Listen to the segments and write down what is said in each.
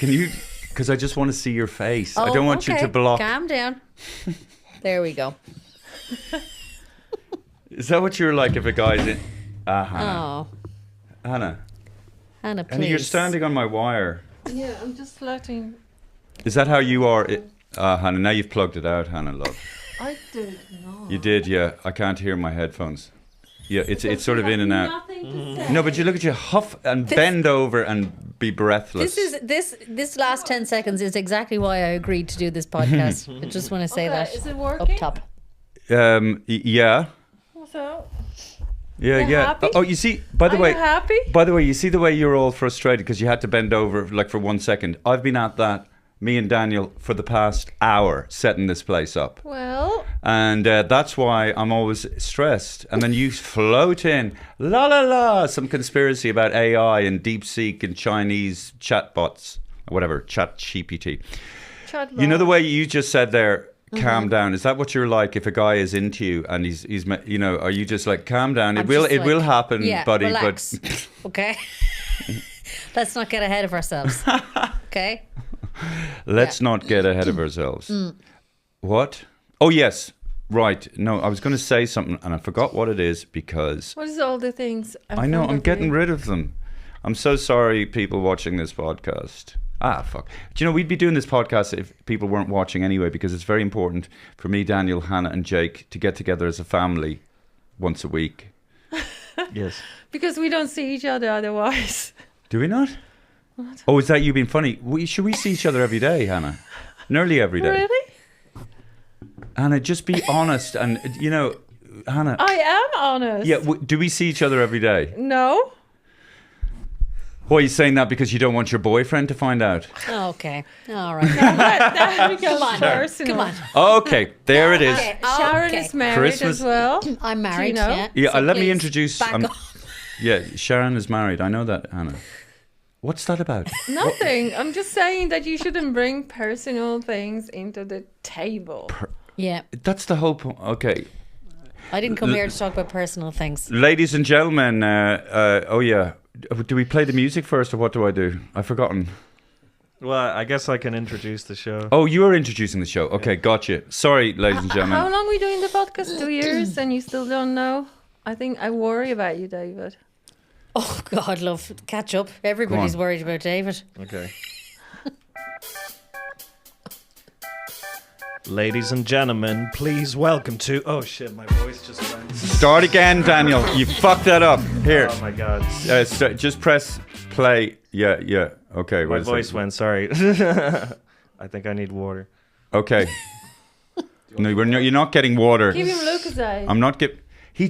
Can you? Because I just want to see your face. Oh, I don't want you to block. Calm down. There we go. Is that what you're like if a guy's in? Hannah. Oh, Hannah, Hannah, please. and you're standing on my wire. Yeah, I'm just letting. Is that how you are, Hannah? Now you've plugged it out, Hannah, love. I did not. You did, yeah. I can't hear my headphones. Yeah, it's sort of in and out. Nothing to say. No, but you look at you huff and bend over and be breathless. This last 10 seconds is exactly why I agreed to do this podcast. I just want to say that Is it up working? top. Yeah. So, Yeah, You're yeah. happy? Oh, you see, by the way, you happy? By the way, you see the way you're all frustrated because you had to bend over like for 1 second. I've been at that, me and Daniel, for the past hour setting this place up. Well, And that's why I'm always stressed. And then you float in, la la la, some conspiracy about AI and DeepSeek and Chinese chatbots, whatever, chat GPT. You know the way you just said there, calm down. Is that what you're like if a guy is into you and he's you know, are you just like, calm down? It will happen, yeah, buddy. relax. But Okay. Let's not get ahead of ourselves. Okay. let's not get ahead of ourselves. What? Oh yes, right. No, I was going to say something and I forgot what it is because what is all the things? I know I'm getting rid of them. I'm so sorry, people watching this podcast. Fuck. Do you know, we'd be doing this podcast if people weren't watching anyway, because it's very important for me, Daniel, Hannah and Jake to get together as a family once a week. Yes. Because we don't see each other otherwise. Do we not? What? Oh, is that you being funny? Should we see each other every day, Hannah? Nearly every day. Really? Hannah, just be honest. And, you know, Hannah. I am honest. Yeah, do we see each other every day? No. Well, are you saying that because you don't want your boyfriend to find out? Okay. All right. That becomes Come on. personal. Come on. Okay, there it is. Okay. Sharon Okay. is married Christmas- as well. I'm married. Do you know? Yeah. Yeah, So let me please introduce. back off. Yeah, Sharon is married. I know that, Hannah. What's that about? Nothing. I'm just saying that you shouldn't bring personal things into the table. Yeah. That's the whole point. Okay. I didn't come here to talk about personal things. Ladies and gentlemen, oh yeah. Do we play the music first or what do I do? I've forgotten. Well, I guess I can introduce the show. Oh, you are introducing the show. Okay, gotcha. Sorry, ladies and How gentlemen. long are we doing the podcast? 2 years and you still don't know? I think I worry about you, David. Oh, God, love. Catch up. Everybody's on. worried about David. Okay. Ladies and gentlemen, please welcome to... Oh, shit, my voice just went... Start again, Daniel. You fucked that up. Here. Oh, my God. Just press play. Yeah. Okay. My wait a voice second. went, sorry. I think I need water. Okay. No, you're not getting water. Give him Lucasade. I'm not get. He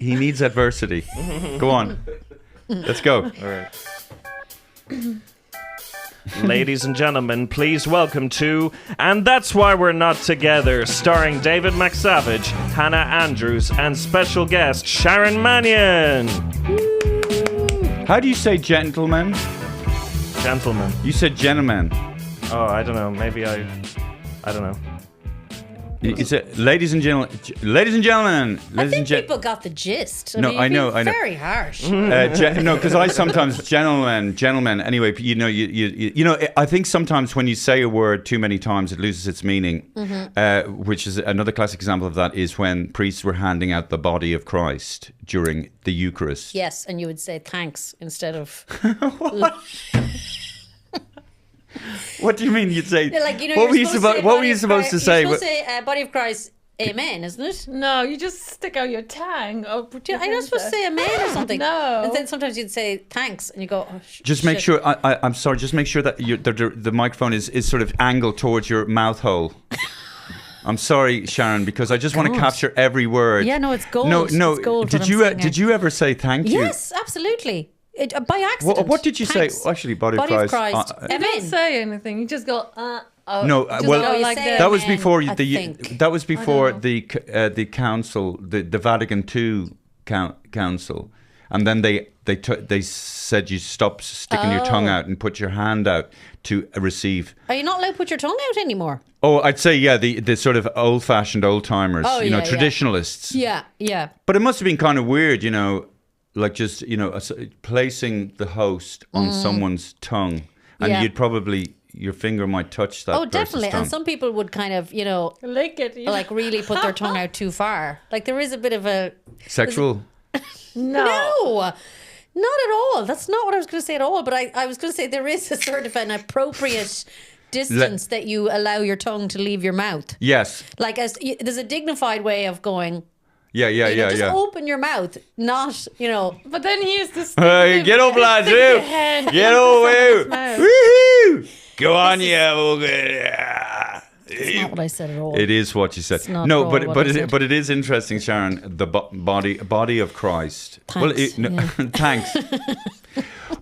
needs adversity. Go on. Let's go. All right. Ladies and gentlemen, please welcome to And That's Why We're Not Together, starring David McSavage, Hannah Andrews, and special guest Sharon Mannion. How do you say gentleman? Gentlemen. You said gentleman. Oh, I don't know. Maybe I don't know. Is it ladies and gentlemen? Ladies and gentlemen. I Ladies and think people got the gist. No, mean, I you've know, been I know. Very harsh. No, because I sometimes gentlemen. Anyway, you know. I think sometimes when you say a word too many times, it loses its meaning. Which is another classic example of that is when priests were handing out the body of Christ during the Eucharist. Yes, and you would say thanks instead of... What do you mean? You'd say? Yeah, like, you know, what you're were you supposed to say What were body you of supposed to Christ- say? You're supposed to say body of Christ, amen, isn't it? No, you just stick out your tongue. I'm not supposed to say amen or something. No. And then sometimes you'd say thanks and you go, oh, Just make shit. sure. I'm sorry. Just make sure that the microphone is sort of angled towards your mouth hole. I'm sorry, Sharon, because I just want to God. capture every word. Yeah, no, it's gold. No. It's gold, Did what you I'm saying did here. you ever say thank you? Yes, absolutely. By accident. What did you Thanks. say? Actually, body of Body of Christ. Christ. You don't Amen. say anything. You just go, No, just well, go you like say this. that was Amen, before I the think. that was before know. the council, the Vatican II council, and then they said you stop sticking your tongue out and put your hand out to receive. Are you not allowed to put your tongue out anymore? Oh, I'd say yeah, the sort of old-fashioned old-timers, Oh, you know, yeah, yeah. traditionalists. Yeah. But it must have been kind of weird, you know, like just, you know, placing the host on someone's tongue and Yeah. you'd probably your finger might touch that. Oh, person's definitely. tongue. And some people would kind of, Lick it. like really put their tongue out too far. Like there is a bit of a Sexual. no. Not at all. That's not what I was going to say at all. But I was going to say there is a sort of an appropriate distance that you allow your tongue to leave your mouth. Yes. Like there's a dignified way of going. Yeah. Just open your mouth, not But then he used to Hey, get up, lads! Get over! Woohoo! Go on, yeah. That's not what I said at all. It is what you said. It's not No, at all but what but I it, said. but it is interesting, Sharon. The body of Christ. Thanks, yeah. Thanks.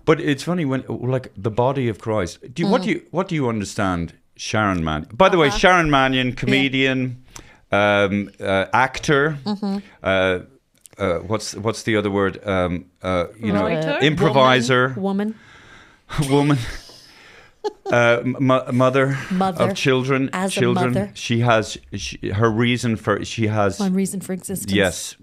But it's funny when like the body of Christ. What do you understand, Sharon Mannion? By the way, Sharon Mannion, comedian, actor. What's the other word? Writer? Improviser, Woman. woman. Mother Mother. of children. As a children. mother. She has her reason for. She has. One reason for existence. Yes.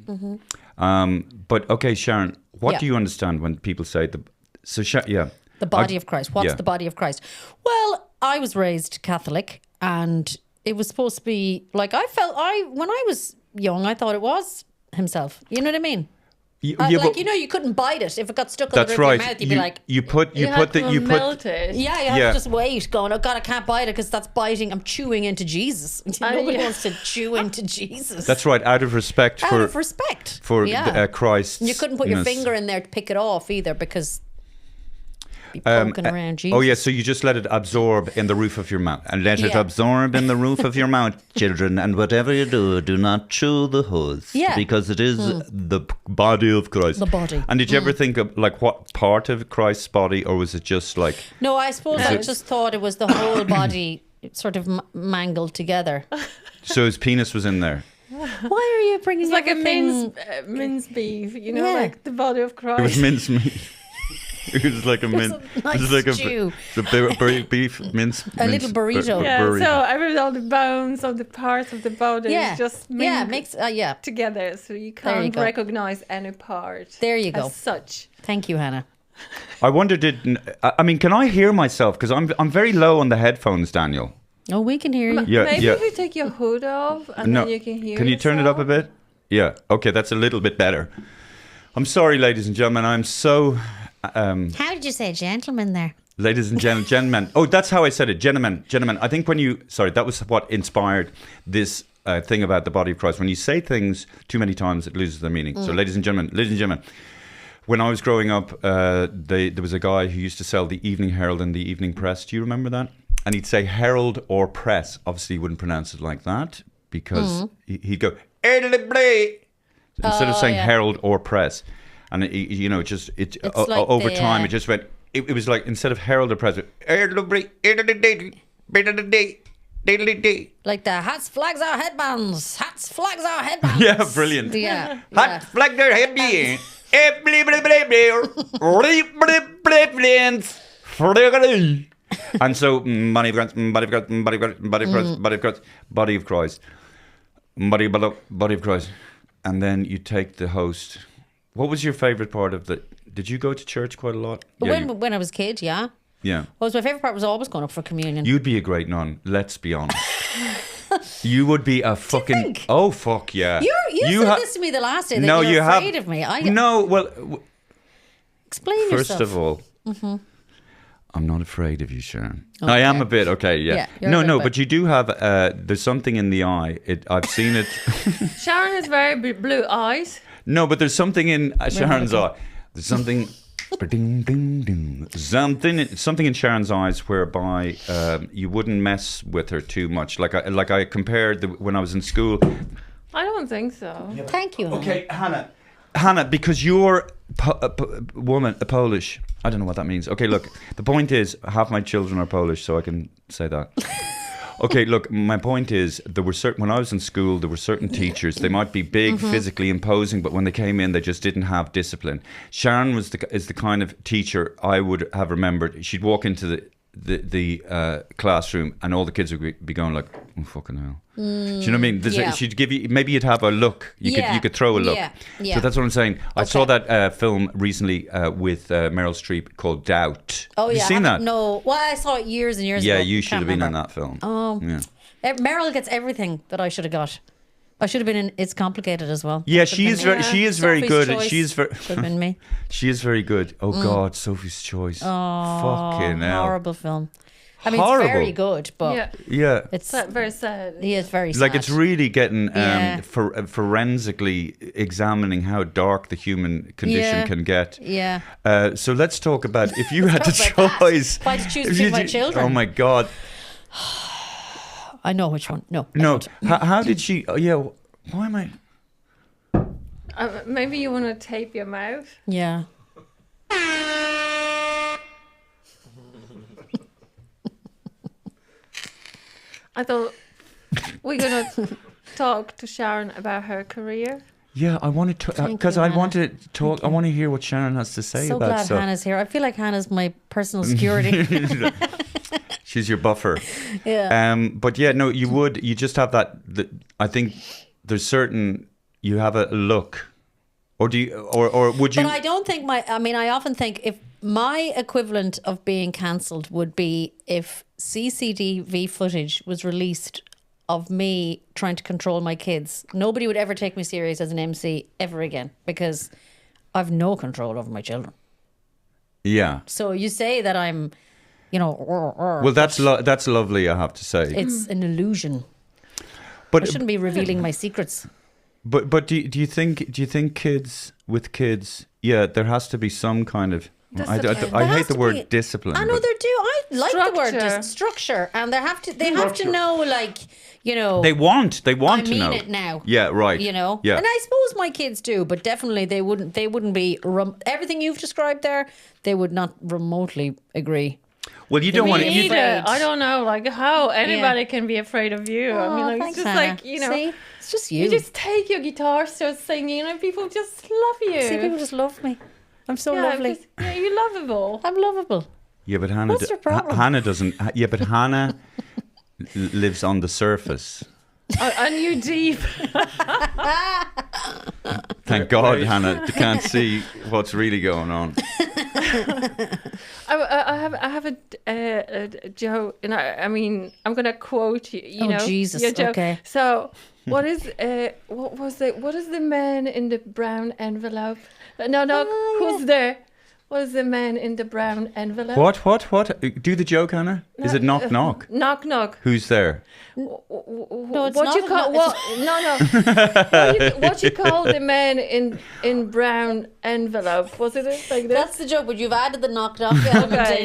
But okay, Sharon, what Yeah. do you understand when people say the? So yeah. The body of Christ. What's the body of Christ? Well, I was raised Catholic, and it was supposed to be like when I was young, I thought it was himself. You know what I mean? You couldn't bite it if it got stuck on the That's roof of right. your mouth. You'd be like, you put melt it. yeah, you have to just wait, going, oh God, I can't bite it because that's biting. I'm chewing into Jesus. Nobody wants to chew into Jesus. That's right. Out of respect Out for of respect for Christ. You couldn't put your finger in there to pick it off either because be poking around Jesus. Oh yeah, so you just let it absorb in the roof of your mouth, and let it absorb in the roof of your mouth, children. And whatever you do not chew the host, because it is the body of Christ. The body. And did you ever think of like what part of Christ's body, or was it just like? No, I suppose I just thought it was the whole body sort of mangled together. So his penis was in there. Why are you bringing It's like a everything- mince beef, Yeah. like the body of Christ. It was mincemeat. It was like a mince. nice it was like stew. beef mince. A little burrito. So all the bones of the parts of the body just makes together, so you There you can't go. recognize any part. There you go. As such. Thank you, Hannah. I wonder, I mean, can I hear myself? Because I'm very low on the headphones, Daniel. Oh, we can hear you. Yeah, Maybe yeah. if you take your hood off and then you can hear. Can you turn it up a yourself. bit? Yeah. Okay, that's a little bit better. I'm sorry, ladies and gentlemen. I'm so. How did you say gentleman there? Ladies and gentlemen. Oh, that's how I said it. Gentlemen. I think that was what inspired this thing about the body of Christ. When you say things too many times, it loses their meaning. So, ladies and gentlemen. When I was growing up, there was a guy who used to sell the Evening Herald and the Evening Press. Do you remember that? And he'd say Herald or Press. Obviously, he wouldn't pronounce it like that because he'd go, instead of saying Herald or Press. And over time, it just went, it was like, instead of Herald or Press, like the hats, flags, our headbands. Hats, flags, our headbands. Yeah, brilliant. Yeah. Hot flag their head. And so, body of Christ, body of Christ. And then you take the host. What was your favourite part of the? Did you go to church quite a lot? When I was a kid, yeah. Yeah. Well, my favourite part was always going up for communion. You'd be a great nun. Let's be honest. You would be a fucking. think? Oh fuck yeah! You said this to me the last day. That No, you're you have- afraid of me. No, well, Explain first yourself. of all, I'm not afraid of you, Sharon. I am a bit. Okay, yeah. you're a No, little no, bit. but you do have. There's something in the eye. I've seen it. Sharon has very blue eyes. No, but there's something in Sharon's eye. There's something. Something in Sharon's eyes whereby you wouldn't mess with her too much. Like I compared when I was in school. I don't think so. Thank you. Okay, Hannah, because you're Polish. I don't know what that means. Okay, look, the point is, half my children are Polish, so I can say that. Okay, look, my point is, when I was in school, there were certain teachers. They might be big, physically imposing, but when they came in, they just didn't have discipline. Sharon is the kind of teacher I would have remembered. She'd walk into the classroom, and all the kids would be going like, oh, fucking hell. Do you know what I mean? yeah. She'd give you, maybe you'd have a look. You could throw a look. Yeah. So that's what I'm saying. I saw that film recently with Meryl Streep called Doubt. Oh, have yeah. you seen that? No. Well, I saw it years and years ago. Yeah, you should Can't have been in remember. that film. Oh. Yeah. Meryl gets everything that I should have got. I should have been in It's Complicated as well. Yeah, That should have been me. she is very Sophie's good. Choice She's very should have been me. She is very good. Oh God, Sophie's Choice. Oh, fucking hell. horrible film. I mean, Horrible. it's very good, but Yeah. Yeah. it's Very sad. he is very sad. Like it's really getting Yeah. forensically examining how dark the human condition Yeah. can get. Yeah. So let's talk about if you had the talk about that. choice. If I had to choose if between you my did- children. Oh my God. I know which one. No. I No. don't. How did she? Oh yeah. Why am I? Maybe you want to tape your mouth. Yeah. I thought we're gonna talk to Sharon about her career. Yeah, I wanted to Thank because you, I Hannah. wanted to talk. I want to hear what Sharon has to say So about glad stuff. Hannah's here. I feel like Hannah's my personal security. She's your buffer. Yeah. But yeah, no, you would. You just have that. I think there's certain. You have a look, or do you, or would you? But I don't think I often think if my equivalent of being cancelled would be if CCTV footage was released of me trying to control my kids. Nobody would ever take me serious as an MC ever again because I've no control over my children. Yeah. So you say that I'm, Well, that's lovely. I have to say. it's an illusion. I But shouldn't be revealing my secrets. but do you think kids with kids? Yeah, there has to be some kind of. I There hate has the to word be- discipline. I know but- they do. I like the word Structure. structure, and they have to know, like, They want I to mean know. it now. Yeah, right. Yeah. Yeah. And I suppose my kids do, but definitely they wouldn't be everything you've described there. They would not remotely agree. Well, you don't Me want to. either. Either. I don't know, like how anybody can be afraid of you. I mean, like, thanks, it's just Hannah. like See? It's just you. you just take your guitar, start singing, and people just love you. See, people just love me. I'm so yeah, lovely. 'cause, yeah, you're lovable. I'm lovable. Yeah, but Hannah. What's your problem? Hannah doesn't. Yeah, but Hannah lives on the surface. And you deep. Thank God, Hannah. You can't see what's really going on. I have a joke, and I mean, I'm gonna quote you. You Oh, know, Jesus, your joke. okay. So, what is the man in the brown envelope? No, who's there? What is the man in the brown envelope? What? Do the joke, Hannah. Is it knock knock? Knock knock. Who's there? No, it's what not you call a- what? No. what you call the man in brown envelope? Was it like this? That's the joke, but you've added the knock knock element Okay.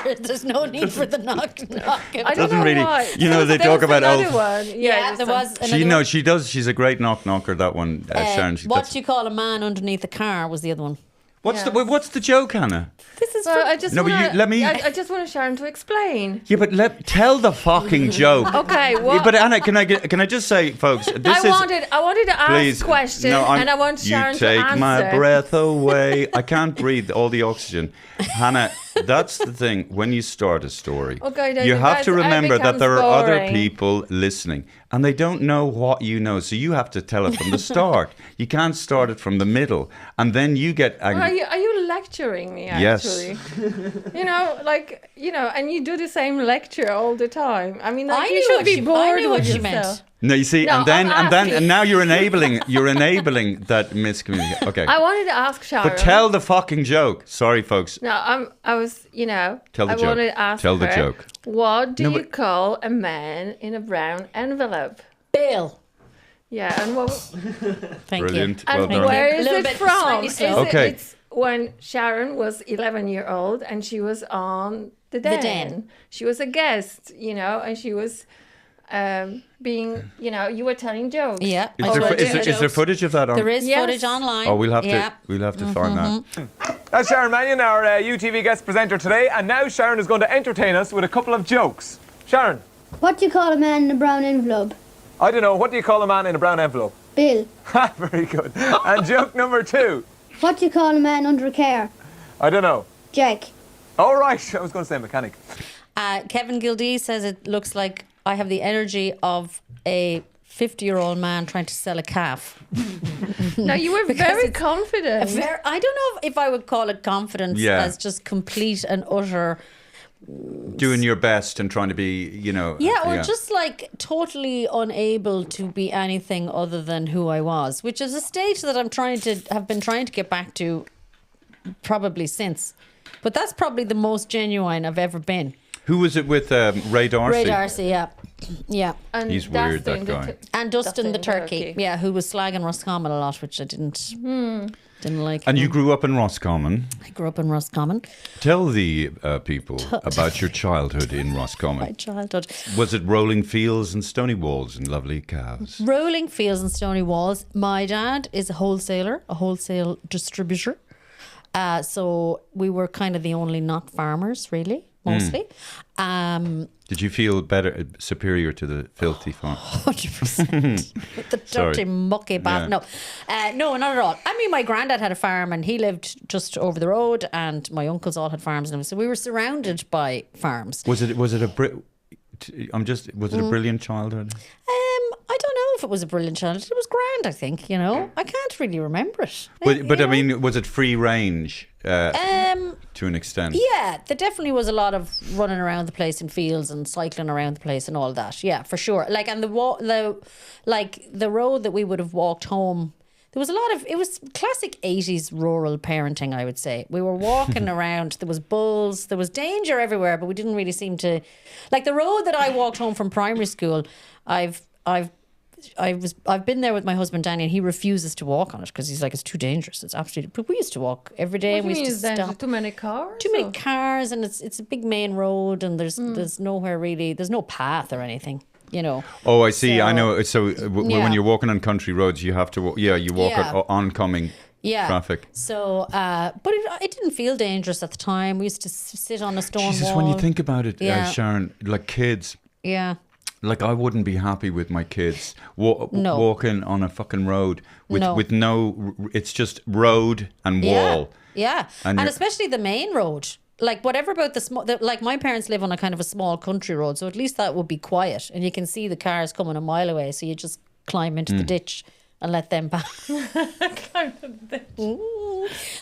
in. There's no need for the knock knock. I don't Doesn't know really- why. you know, they There talk was about another old- one. Yeah, there was another She one. knows. She does. She's a great knock knocker. That one, Sharon. What you call a man underneath a car was the other one. What's Yeah. what's the joke, Hannah? This is So I just No, but wanna, you- let me- I just want Sharon to explain. Yeah, but tell the fucking joke. Okay, Yeah, well, but Anna, can I just say, folks, this I is. wanted to ask Please, questions, no, and I want Sharon you to take answer. my breath away. I can't breathe. All the oxygen, Hannah. That's the thing. When you start a story, Okay, then you you have guys- to it remember that becomes there are other boring. people listening, and they don't know what you know. So you have to tell it from the start. You can't start it from the middle, and then you get angry. Are you lecturing me? Yes. Actually, and you do the same lecture all the time. I mean, like, I you knew should what be she- I bored knew with what she yourself. meant. No, you see, No, and then I'm asking. and now you're enabling that miscommunication. Okay, I wanted to ask Sharon. but tell the fucking joke. Sorry, folks. No, I was, Tell the I joke. wanted to ask Tell the her, joke. What do No, you but- call a man in a brown envelope? Bill. Yeah, and what? Thank Brilliant. you. Well And done. where A is little it bit from? slightly slow. Okay. It's when Sharon was 11-year-old and she was on the Den. Den. She was a guest, and she was being, you were telling jokes. Yeah. Is I there, told is, you there, is there jokes. footage of that on? There is Yes. footage online. Oh, we'll have Yeah. to find that. That's Sharon Mannion, our UTV guest presenter today, and now Sharon is going to entertain us with a couple of jokes. Sharon, What do you call a man in a brown envelope? I don't know, what do you call a man in a brown envelope? Bill. Ha, very good. And joke number 2, What do you call a man under a car? I don't know. Jack. All right, I was going to say mechanic. Kevin Gildee says it looks like I have the energy of a 50-year-old man trying to sell a calf. Now, you were very confident. I don't know if I would call it confidence as just complete and utter... Doing your best and trying to be, just like totally unable to be anything other than who I was, which is a state that have been trying to get back to probably since. But that's probably the most genuine I've ever been. Who was it with? Ray Darcy? Ray Darcy, yeah. And he's weird, that guy. And Dustin the turkey, who was slagging Roscommon a lot, which I didn't like. And you grew up in Roscommon. I grew up in Roscommon. Tell the people about your childhood in Roscommon. My childhood. Was it rolling fields and stony walls and lovely cows? Rolling fields and stony walls. My dad is a wholesale distributor. So we were kind of the only not farmers, really, mostly. Did you feel superior to the filthy farm? 100%. With the dirty, mucky bath. Yeah. No, not at all. I mean, my granddad had a farm and he lived just over the road, and my uncles all had farms, and so we were surrounded by farms. Was it a brilliant childhood? I don't know if it was a brilliant childhood. It was grand, I think, I can't really remember it. But I mean, was it free range to an extent? Yeah, there definitely was a lot of running around the place in fields and cycling around the place and all that. Yeah, for sure. Like, and the road that we would have walked home, there was a lot of, it was classic 80s rural parenting, I would say. We were walking around, there was bulls, there was danger everywhere, but we didn't really seem to, like the road that I walked home from primary school, I've been there with my husband Danny, and he refuses to walk on it because he's like, it's too dangerous. It's absolutely. But we used to walk every day. What and we used to stop. Too many cars. Too many cars, and it's a big main road, and there's nowhere really. There's no path or anything. Oh, I see. I know. So when you're walking on country roads, you have to. You walk at oncoming traffic. So, but it didn't feel dangerous at the time. We used to sit on a stone wall. When you think about it, Sharon, like kids. Yeah. Like, I wouldn't be happy with my kids walking on a fucking road with no, it's just road and wall. Yeah. And especially the main road. Like, whatever about the small, like my parents live on a kind of a small country road, so at least that would be quiet and you can see the cars coming a mile away, so you just climb into the ditch and let them pass.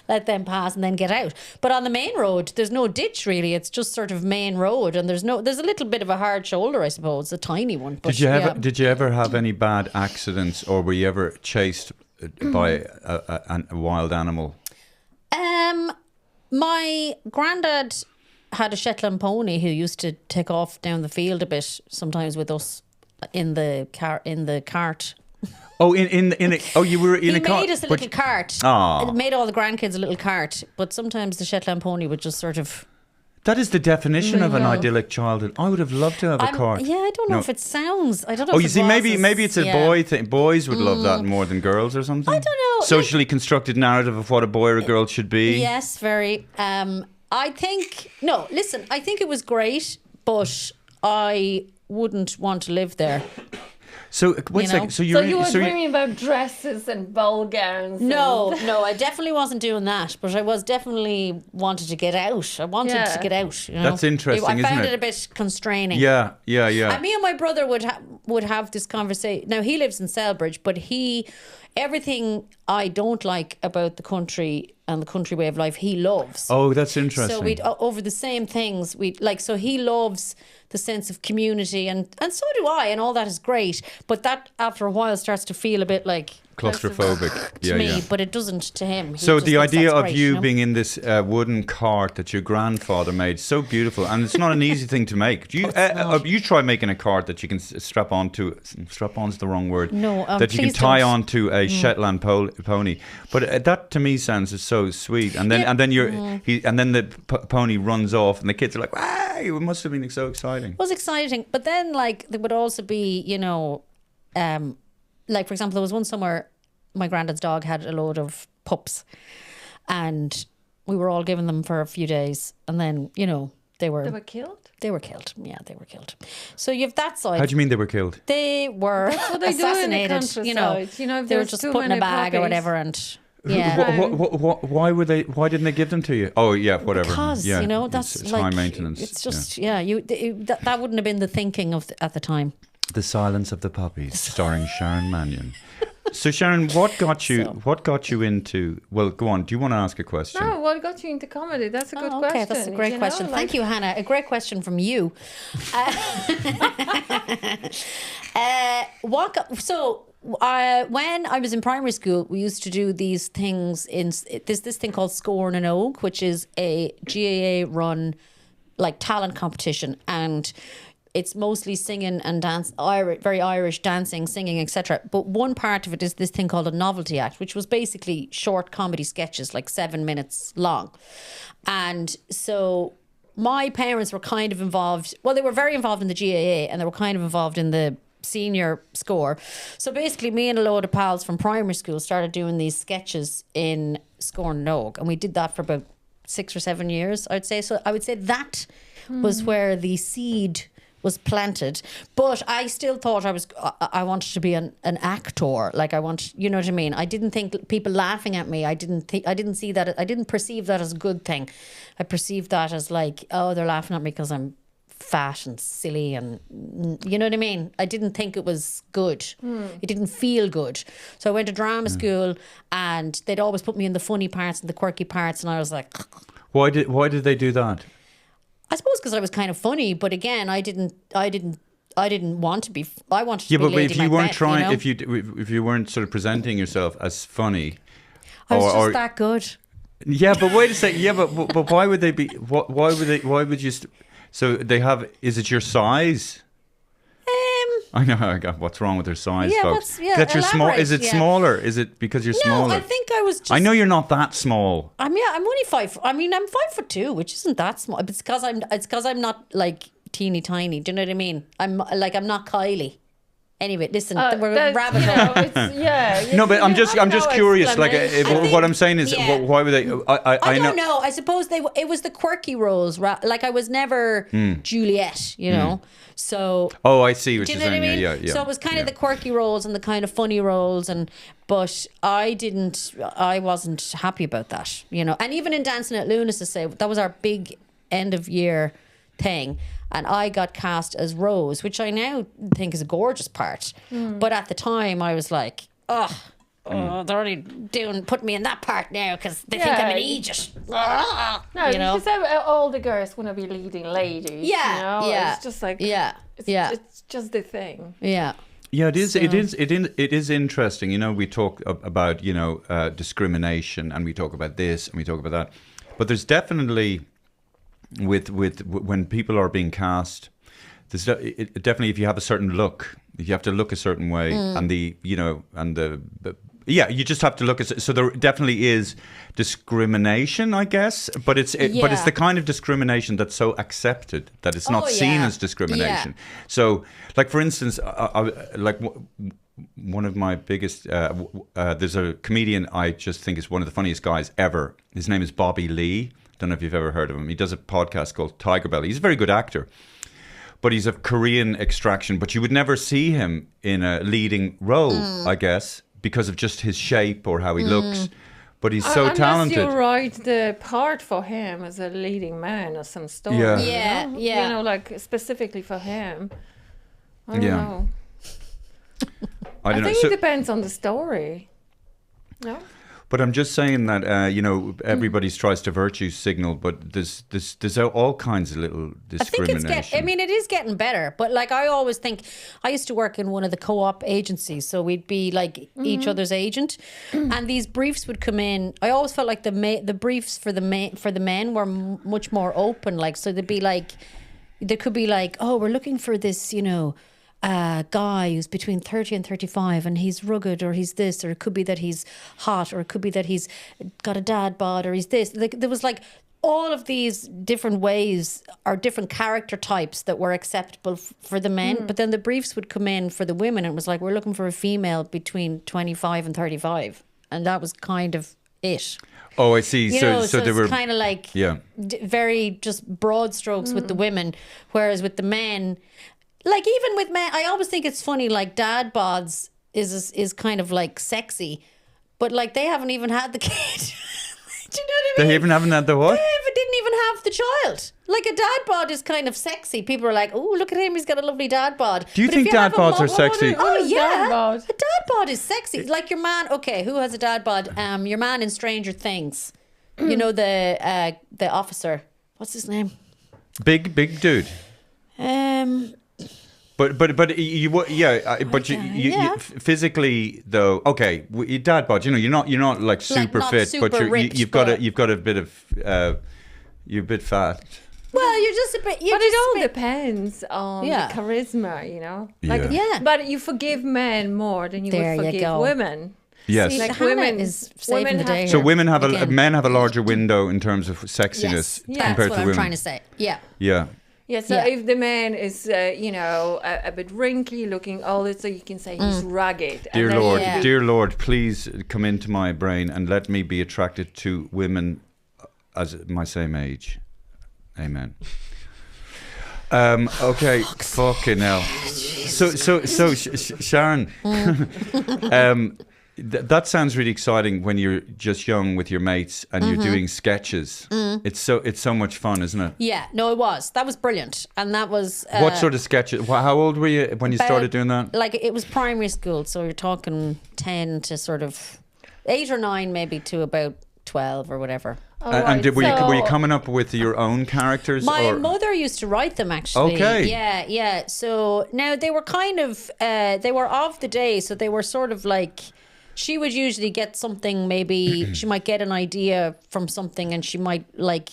Let them pass and then get out. But on the main road, there's no ditch really. It's just sort of main road, and there's a little bit of a hard shoulder, I suppose, a tiny one. But did you ever have any bad accidents, or were you ever chased by a wild animal? My granddad had a Shetland pony who used to take off down the field a bit sometimes with us in the cart. Oh, you were in a cart. He made us a little cart. It made all the grandkids a little cart. But sometimes the Shetland pony would just sort of... That is the definition of an idyllic childhood. I would have loved to have a cart. Yeah, I don't know if it sounds... I don't know. Oh, you see, maybe it's a boy thing. Boys would love that more than girls or something. I don't know. Socially constructed narrative of what a boy or a girl should be. Yes, very. I think it was great, but I wouldn't want to live there. So you were dreaming about dresses and ball gowns? No, I definitely wasn't doing that, but I was definitely wanted to get out. I wanted to get out. That's interesting, I found isn't it a bit constraining. Yeah. And me and my brother would have this conversation. Now, he lives in Selbridge, but everything I don't like about the country and the country way of life, he loves. Oh, that's interesting. So we'd over the same things. So he loves the sense of community, and so do I, and all that is great. But that after a while starts to feel a bit like claustrophobic to me, but it doesn't to him. So the idea of you being in this wooden cart that your grandfather made, so beautiful, and it's not an easy thing to make. You try making a cart that you can strap onto. Strap on's the wrong word. No, that you can tie onto a Shetland pony. But that to me sounds so sweet. And then the pony runs off, and the kids are like, "Wow!" It must have been so exciting. It was exciting, but then like there would also be, like for example, there was one summer my granddad's dog had a load of pups, and we were all giving them for a few days, and then they were killed. They were killed. Yeah, they were killed. So you have that side. How do you mean they were killed? They were That's what they assassinated. Do in the they were just put in a bag or whatever, and Yeah. Why were they? Why didn't they give them to you? Oh yeah, whatever. Because yeah, that's it's like high maintenance. It's just that wouldn't have been the thinking of at the time. The Silence of the Puppies, starring Sharon Mannion. So Sharon, what got you into? Well, go on. Do you want to ask a question? No, what got you into comedy? That's a good Okay, question. that's a great question. Thank you, Hannah. A great question from you. When I was in primary school, we used to do these things this thing called Scoring an Oak, which is a GAA run like talent competition, and it's mostly singing and dance, very Irish dancing, singing, etc. But one part of it is this thing called a novelty act, which was basically short comedy sketches, like 7 minutes long. And so my parents were kind of involved. Well, they were very involved in the GAA, and they were kind of involved in the senior score. So basically, me and a load of pals from primary school started doing these sketches in Scoring an Oak, and we did that for about 6 or 7 years, I'd say. So I would say that was where the seed was planted, but I still thought I wanted to be an actor. Like you know what I mean? I didn't think people laughing at me. I didn't perceive that as a good thing. I perceived that as like, oh, they're laughing at me because I'm fat and silly, and you know what I mean? I didn't think it was good. It didn't feel good. So I went to drama school, and they'd always put me in the funny parts and the quirky parts, and I was like, why did they do that? I suppose because I was kind of funny, but again, I didn't want to be. I wanted to be. But Lady if you weren't Macbeth, trying, you know? if you weren't sort of presenting yourself as funny, I was just that good. Yeah, but wait a second. Yeah, but why would they be? Why would you? So they have. Is it your size? I know. What's wrong with their size, Yeah, folks? what's- You're small. Is it elaborate, yeah. smaller? Is it because you're smaller? No, I think I was just. I know you're not that small. I'm only 5. I'm 5'2", which isn't that small. It's because I'm not like teeny tiny. Do you know what I mean? I'm not Kylie. Anyway, listen, we're that's, rabbit you hole. know, it's, yeah. No, but I'm just curious. Like, explanation. what I'm saying is, yeah. why would they? I don't know. I suppose it was the quirky roles. Like I was never Juliet, you know. So Oh, I see what do you you're know what I saying. mean? Yeah, yeah. So it was kind yeah. of the quirky roles and the kind of funny roles, but I wasn't happy about that, you know. And even in Dancing at Luna's, that was our big end of year thing, and I got cast as Rose, which I now think is a gorgeous part. But at the time, I was like, they're only putting me in that part now because they think I'm an idiot. No, you know? because all the girls want to be leading ladies. Yeah, you know? yeah. It's just like It's just the thing. Yeah. Yeah, it is. It is interesting. You know, we talk about discrimination, and we talk about this, and we talk about that. But there's definitely with when people are being cast, there's definitely if you have a certain look, you have to look a certain way, and you just have to look at. So there definitely is discrimination, I guess, but it's the kind of discrimination that's so accepted that it's not seen as discrimination. Yeah. So, like for instance, one of my biggest there's a comedian I just think is one of the funniest guys ever. His name is Bobby Lee. Don't know if you've ever heard of him. He does a podcast called Tiger Belly. He's a very good actor, but he's of Korean extraction. But you would never see him in a leading role, I guess, because of just his shape or how he looks. But he's so talented. Unless you write the part for him as a leading man or some story. Yeah. Yeah, you know? yeah. You know, like specifically for him. I don't know. I don't know. think it depends on the story. No? But I'm just saying that everybody tries to virtue signal, but there's all kinds of little discrimination. I think it is getting better. But like I always think, I used to work in one of the co-op agencies, so we'd be like each other's agent, and these briefs would come in. I always felt like the briefs for the men were much more open. Like so, there could be like, oh, we're looking for this, guy who's between 30 and 35 and he's rugged, or he's this, or it could be that he's hot, or it could be that he's got a dad bod, or he's this. Like, there was like all of these different ways or different character types that were acceptable for the men, but then the briefs would come in for the women and it was like, we're looking for a female between 25 and 35, and that was kind of it. Oh, I see. So they it's were kind of like very just broad strokes with the women, whereas with the men, like even with men, I always think it's funny. Like dad bods is kind of like sexy, but like they haven't even had the kid. Do you know what I mean? They even haven't had the what? They didn't even have the child. Like a dad bod is kind of sexy. People are like, "Oh, look at him! He's got a lovely dad bod." Do you But think if you dad have a bods are sexy? Oh is yeah, dad bod? a dad bod is sexy. Like your man. Okay, who has a dad bod? Your man in Stranger Things. You know the officer. What's his name? Big dude. But you physically though. Okay, your dad bod. You know, you're not like super not fit, super but ripped, you've got a bit of you're a bit fat. Well, you're just a bit. But it all depends on Yeah. the charisma, you know. Yeah. But you forgive men more than you There would you forgive go. women. Yes. See, Like Hannah women- is saving women the day. have- So here. women have Again. men have a larger window in terms of Yes, sexiness that's compared what to I'm women. trying to say. Yeah. Yeah. Yeah, so Yeah. if the man is, a bit wrinkly, looking older, so you can say he's rugged. Dear and then Lord, Yeah. dear Lord, please come into my brain and let me be attracted to women as my same age. Amen. Okay, fucking hell. So, Sharon, that sounds really exciting when you're just young with your mates and you're doing sketches. It's so much fun, isn't it? Yeah. No, it was. That was brilliant, and that was. What sort of sketches? How old were you when you started doing that? Like it was primary school, so you're talking 10 to sort of 8 or 9, maybe to about 12 or whatever. And were you coming up with your own characters? My or? mother used to write them, actually. Okay. Yeah. So now they were kind of, they were of the day, so they were sort of like, she would usually get something, maybe she might get an idea from something and she might like,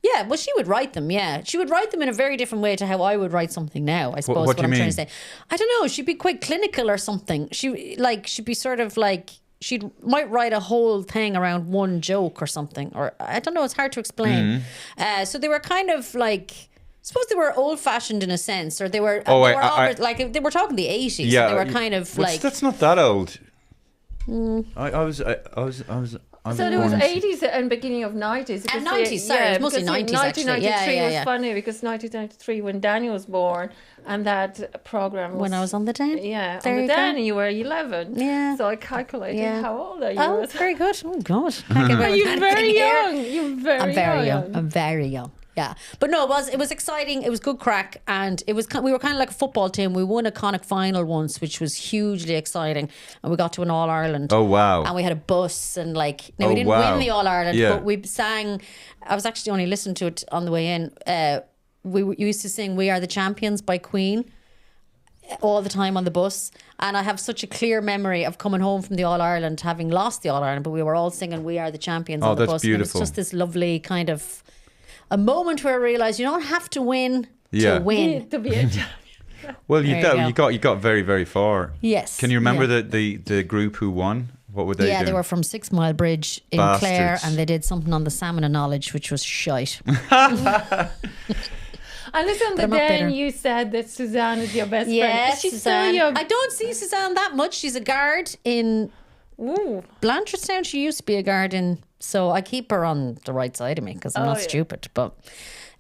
yeah, well, she would write them, yeah. She would write them in a very different way to how I would write something now, I suppose, what do you I'm trying mean? to say. I don't know, she'd be quite clinical or something. She'd be sort of like, might write a whole thing around one joke or something, or I don't know, it's hard to explain. So they were kind of like, I suppose they were old fashioned in a sense, or they were, like they were talking the 80s. Yeah, so they were kind of like. That's not that old. I was. So there was 80s and beginning of 90s. And 90s, sorry, it was mostly 90s actually. 1993 Yeah. was funny because 1993 when Daniel was born and that program was... When I was on the Den? Yeah, There on you the go. Den you were 11. Yeah. So I calculated Yeah. how old are you? Oh, very good. Oh, God. Can't get away with You're anything very here. young. You're very I'm very young. young. I'm very young. Yeah, but no, it was exciting. It was good crack, and it was we were kind of like a football team. We won a Connacht final once, which was hugely exciting, and we got to an All Ireland. Oh, wow. And we had a bus, and like we Oh, didn't wow. win the All Ireland, Yeah. but we sang. I was actually only listening to it on the way in. We used to sing "We Are the Champions" by Queen all the time on the bus, and I have such a clear memory of coming home from the All Ireland, having lost the All Ireland, but we were all singing "We Are the Champions" Oh, on the that's bus. beautiful. And it was just this lovely kind of a moment where I realised you don't have to win Yeah. to win. To be a champion. Well, There you you got very, very far. Yes. Can you remember Yeah. the group who won? What would they Yeah, do? they were from 6 Mile Bridge in Bastards. Clare, and they did something on the Salmon of Knowledge, which was shite. And listen, I'm not bitter. then you said that Suzanne is your best friend. Yes, She's Suzanne. so young. I don't see Suzanne that much. She's a guard in Ooh. Blanchardstown. She used to be a guard in, so I keep her on the right side of me because I'm not yeah. stupid. But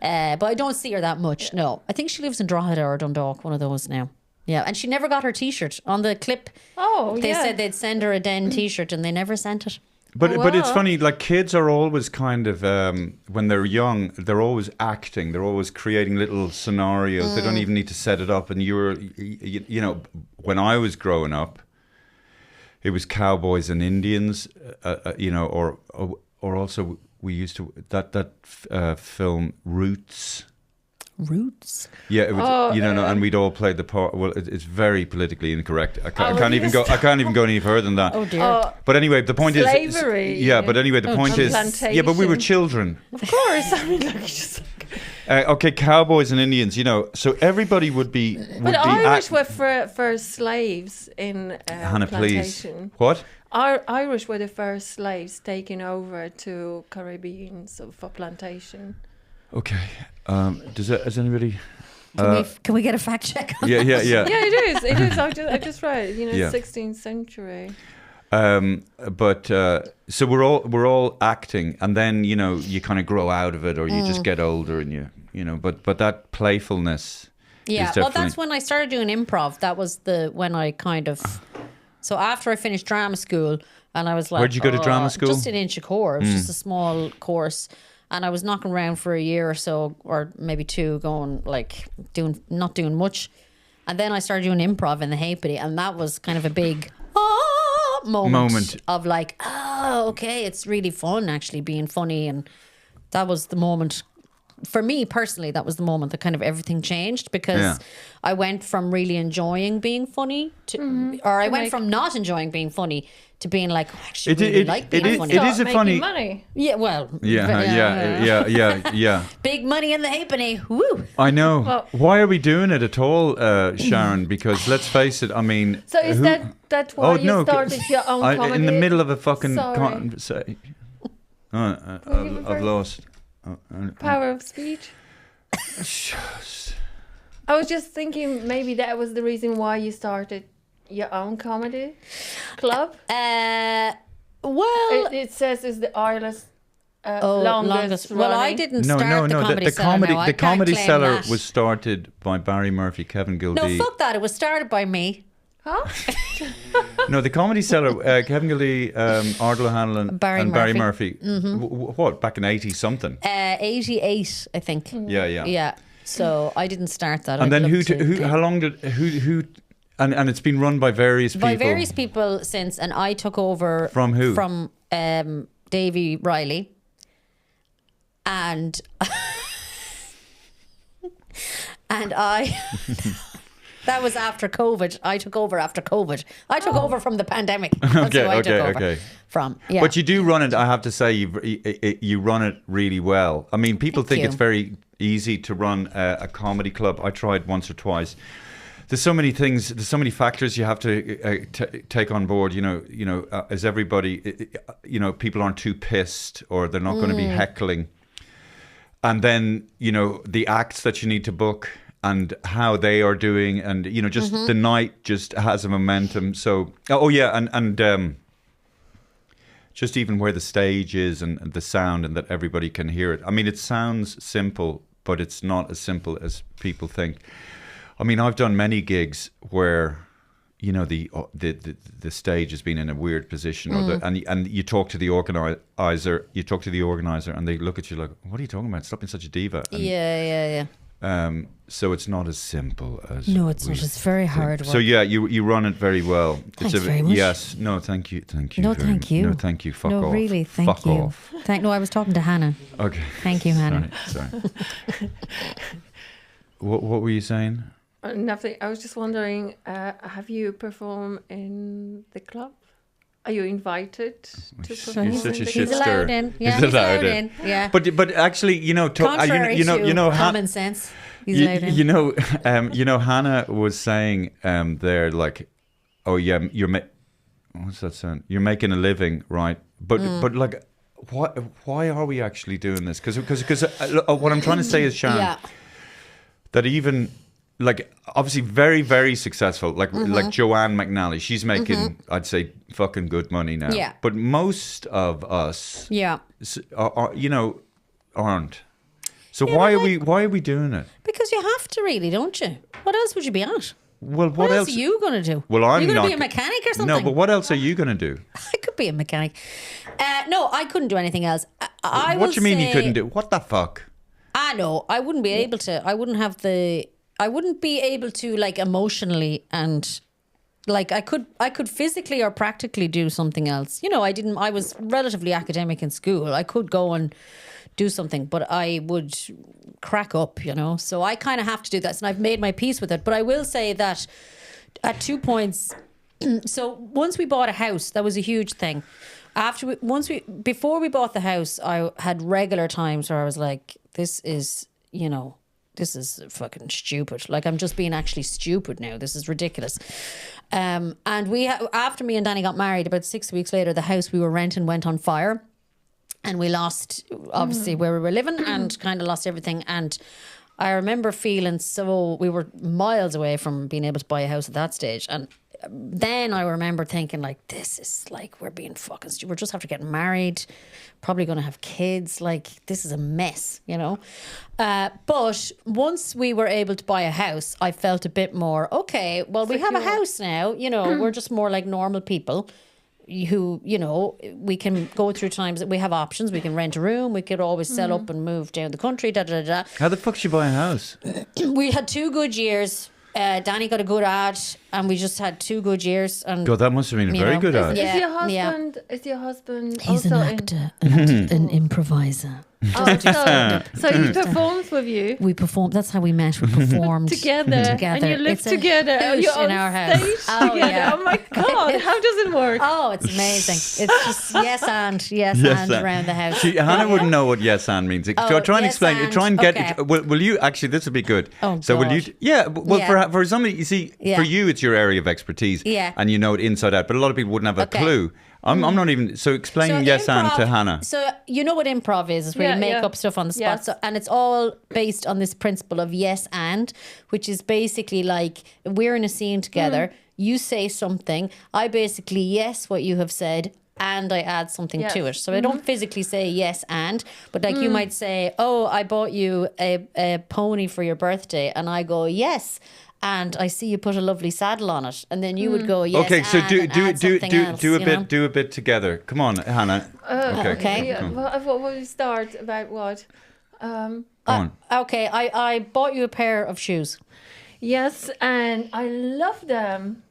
I don't see her that much. No, I think she lives in Drogheda or Dundalk, one of those now. Yeah, and she never got her T-shirt on the clip. Oh, They yeah. said they'd send her a Den T-shirt, and they never sent it. But it's wow. funny, like kids are always kind of when they're young, they're always acting. They're always creating little scenarios. They don't even need to set it up. And you know, when I was growing up, it was cowboys and Indians, you know, or also we used to that film Roots. Roots. Yeah, it was, and we'd all play the part. Well, it's very politically incorrect. I can't even go. I can't even go any further than that. Oh dear. But anyway, the point Slavery. is, yeah. But anyway, the point is, plantation. yeah. But we were children. Of course. I mean, like, just... Okay, cowboys and Indians. You know, so everybody would be. But Irish were first slaves in Hannah, please. plantation. What? Irish were the first slaves taken over to Caribbean for plantation. Okay. Has anybody? Can we get a fact check on Yeah. Yeah, it is. It is. I just read. You know, Yeah. 16th century. But so we're all acting, and then you know you kind of grow out of it, or you just get older, and you know. But that playfulness. Yeah, is well, definitely, that's when I started doing improv. That was when I kind of. So after I finished drama school, And I was like, Where'd you go to drama school? Just in Inchicore. It was just a small course. And I was knocking around for a year or so, or maybe 2, going like not doing much. And then I started doing improv in the Halfpenny, and that was kind of a big moment of like, oh, okay, it's really fun actually being funny. And that was the moment. For me personally, that was the moment that kind of everything changed, because I went from really enjoying being funny to, or I went from not enjoying being funny to being like, oh, I actually really like being funny. It is a funny money. Yeah, well, yeah. big money in the Halfpenny. Woo! I know. Well, why are we doing it at all, Sharon? Because let's face it. I mean, So is that why you started your own comedy? in the middle of a fucking Sorry. conversation. I've lost. Power of speech. I was just thinking maybe that was the reason why you started your own comedy club. Well, It says it's the Ireland's longest running. Well, I didn't No, start the comedy cellar. No, I the can't comedy claim cellar that. was started by Barry Murphy, Kevin No, Gildee. fuck that. It was started by me. Huh? No, the comedy cellar, Kevin Gildee, Ardal O'Hanlon, Barry and Barry Murphy. Murphy. What, back in 80 something? 88, I think. Yeah. Yeah. So I didn't start that. And I'd then love to. how long did who and it's been run by various people. By various people since, and I took over From who? From Davy Riley, and I. That was after COVID. I took over after COVID. I took over from the pandemic. That's who I took over from. Yeah. But you do run it. I have to say, you run it really well. I mean, people think you. it's very easy to run a comedy club. I tried once or twice. There's so many things. There's so many factors you have to take on board. As everybody, people aren't too pissed, or they're not going to be heckling. And then the acts that you need to book, and how they are doing, and just the night just has a momentum. So and just even where the stage is, and the sound, and that everybody can hear it. I mean, it sounds simple, but it's not as simple as people think. I mean, I've done many gigs where the stage has been in a weird position, or and you talk to the organizer, and they look at you like, "What are you talking about? Stop being such a diva." And, yeah. So it's not as simple as... No, it's not. It's very hard work. So yeah, you run it very well. Thanks very much. Yes. No, thank you. No, thank you. No, thank you. Fuck no, off. really, thank Fuck you. off. No, I was talking to Hannah. Okay. Thank you, Hannah. Sorry. What were you saying? Nothing. I was just wondering, have you performed in the club? Are you invited to perform? He's such a in the shit He's club? allowed in. Yeah, he's allowed in. Yeah. But actually, Contrary to common sense, he's allowed in. Hannah was saying there, like, oh yeah, what's that sound? You're making a living, right? But like, why are we actually doing this? Because what I'm trying to say is, Sharon, that even like obviously very, very successful, like Joanne McNally, she's making I'd say fucking good money now. Yeah. But most of us aren't. So why are we doing it? Because you have to, really, don't you? What else would you be at? Well, What else are you going to do? Well, I'm You're not going to be a mechanic or something? No, but what else are you going to do? I could be a mechanic. No, I couldn't do anything else. What do you mean you couldn't do? What the fuck? I know. I wouldn't be able to. I wouldn't be able to, like, emotionally, and like I could physically or practically do something else. I was relatively academic in school. I could go and do something, but I would crack up, so I kind of have to do that, and I've made my peace with it. But I will say that at 2 points, so once we bought a house, that was a huge thing. Before we bought the house, I had regular times where I was like, this is fucking stupid. Like, I'm just being actually stupid now. This is ridiculous. And after me and Danny got married, about 6 weeks later, the house we were renting went on fire. And we lost, obviously, where we were living, and kind of lost everything. And I remember feeling we were miles away from being able to buy a house at that stage. And then I remember thinking, like, this is like, we're being fucking stupid. We're just after getting married, probably going to have kids. Like, this is a mess, But once we were able to buy a house, I felt a bit more, okay, well, we have a house now, we're just more like normal people. who, you know, we can go through times that we have options. We can rent a room. We could always sell up and move down the country. How the fuck should you buy a house? We had 2 good years. Danny got a good ad, and we just had 2 good years. And God, that must have been a very good ad. Yeah. Is your husband He's also an actor and an improviser. so he performs with you We performed. That's how we met. We performed together, and you live It's a together. house You're on in our house. stage Oh, together. yeah. Oh my God! How does it work? Oh, it's amazing. It's just yes and around the house. See, Hannah wouldn't know what yes and means. Try and yes explain it. and, Try and get okay. it. Will you actually? This would be good. Oh, so will you? God. Yeah. Well, Yeah. for somebody, you see, Yeah. for you, it's your area of expertise. Yeah. And you know it inside out. But a lot of people wouldn't have a Okay. clue. I'm not even. So explain So yes and to improv- Hannah. So you know what improv is where Yeah, you make yeah. up stuff on the spot. Yes. So, and it's all based on this principle of yes and, which is basically like we're in a scene together. You say something. I basically yes what you have said. And I add something Yes. to it. So I don't physically say yes and, but like you might say, oh, I bought you a pony for your birthday. And I go, yes. And I see you put a lovely saddle on it. And then you would go, yes. Okay, so and add something else, do a you bit know? do a bit together. Come on, Hannah. Okay. Yeah, what will we start about? What? Go on. Okay, I bought you a pair of shoes. Yes, and I love them.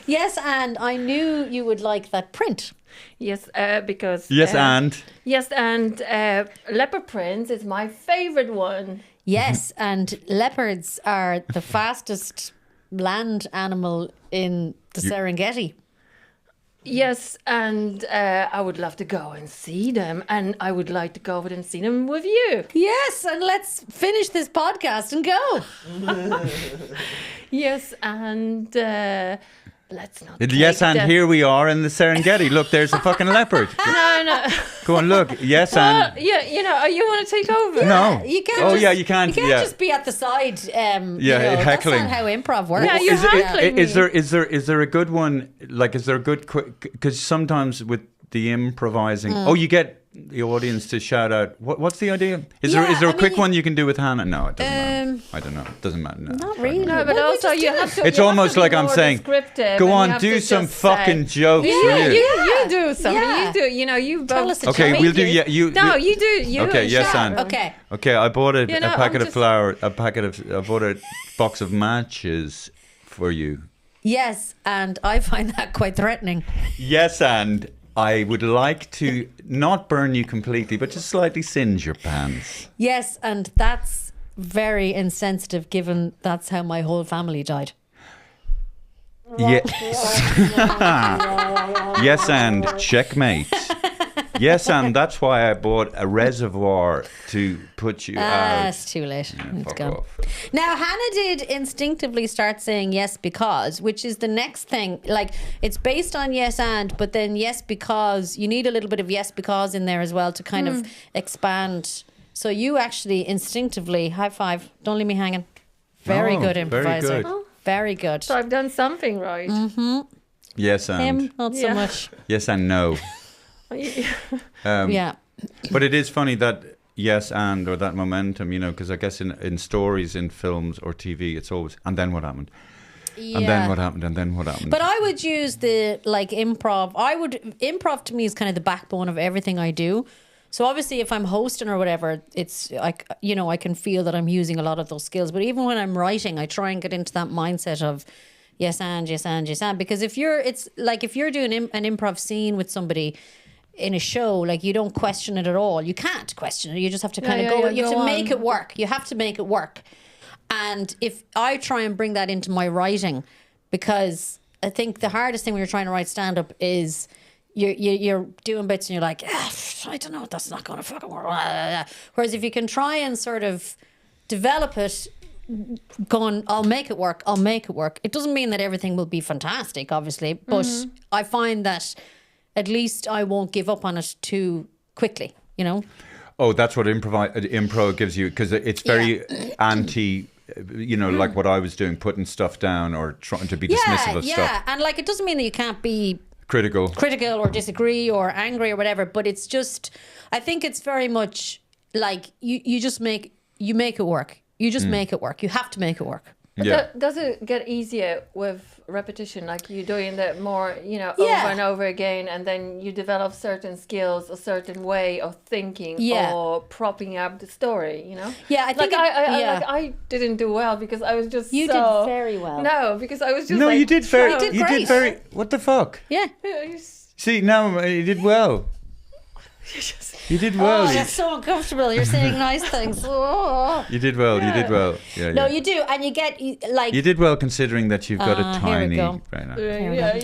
Yes, and I knew you would like that print. Yes, because Yes and. yes, and leopard print is my favorite one. Yes, and leopards are the fastest land animal in the Serengeti. Yes, and I would love to go and see them, and I would like to go over and see them with you. Yes, and let's finish this podcast and go. Yes, and let's not. Yes, take and the- here we are in the Serengeti. Look, there's a fucking leopard. No. Go on, look. Yes, and. Yeah, you know, you want to take over? No. You can't. Oh, just, yeah, you can't. You can't Yeah. just be at the side. Yeah, heckling. That's not how improv works. Yeah, you're heckling Is me. there a good one? Like, is there a good because sometimes with the improvising, you get the audience to shout out. What's the idea? Is there Yeah, a I quick mean, one you can do with Hannah? No, it doesn't matter. Um, I don't know. It doesn't matter. No, Not really. No, but Well, we also just you do have it. to. It's you have almost to be like I'm more saying, descriptive, go and on, you have do to some just fucking say, jokes. Yeah, will you? you do something. Yeah. You do. You know, you Tell both. us a Okay, joke. we'll do. Yeah, you. No, you do. You. Okay, and yes, Sharon. and. Okay. Okay, I bought a You know, packet I'm of just- flour. I bought a box of matches for you. Yes, and I find that quite threatening. Yes, and I would like to not burn you completely, but just slightly singe your pants. Yes, and that's very insensitive given that's how my whole family died. Yes. Yes, and checkmate. Yes, and that's why I bought a reservoir to put you out. It's too late. It's Fuck gone. off. Now, Hannah did instinctively start saying yes because, which is the next thing. Like, it's based on yes and, but then yes because. You need a little bit of yes because in there as well to kind of expand. So you actually instinctively, high five, don't leave me hanging. Very Oh, good very improviser. good. Very good. So I've done something right. Yes, and. Him, not so Yeah. much. Yes, and no. Yeah. But it is funny that yes and or that momentum, you know, because I guess in stories, in films or TV, it's always and then what happened, and then what happened, and then what happened. But I would use the like improv. Improv to me is kind of the backbone of everything I do. So obviously, if I'm hosting or whatever, it's like, you know, I can feel that I'm using a lot of those skills. But even when I'm writing, I try and get into that mindset of yes and yes and yes and, because if you're doing an improv scene with somebody in a show, like, you don't question it at all. You can't question it. You just have to kind of go. You have to make it work. You have to make it work. And if I try and bring that into my writing, because I think the hardest thing when you're trying to write stand-up is you're doing bits and you're like, I don't know, that's not going to fucking work. Whereas if you can try and sort of develop it, going, I'll make it work. It doesn't mean that everything will be fantastic, obviously, but I find that at least I won't give up on it too quickly, you know? Oh, that's what improv gives you, because it's very anti, you know, like what I was doing, putting stuff down or trying to be dismissive of stuff. Yeah, and like, it doesn't mean that you can't be Critical or disagree or angry or whatever, but it's just, I think it's very much like you make it work. You just make it work. You have to make it work. Yeah. Does it get easier with repetition? Like you're doing that more, Yeah. over and over again, and then you develop certain skills, a certain way of thinking, or propping up the story. Yeah, I think I didn't do well because I was just You so, did very well. No, because I was just No, like, you did very. did You great. did very. What the fuck? Yeah. See, now you did well. You did well. Oh, that's so uncomfortable. You're saying nice things. Oh. You did well. You did well. Yeah, No, yeah. you do, and you get like. You did well considering that you've got a Here we tiny. go. Right now. Yeah.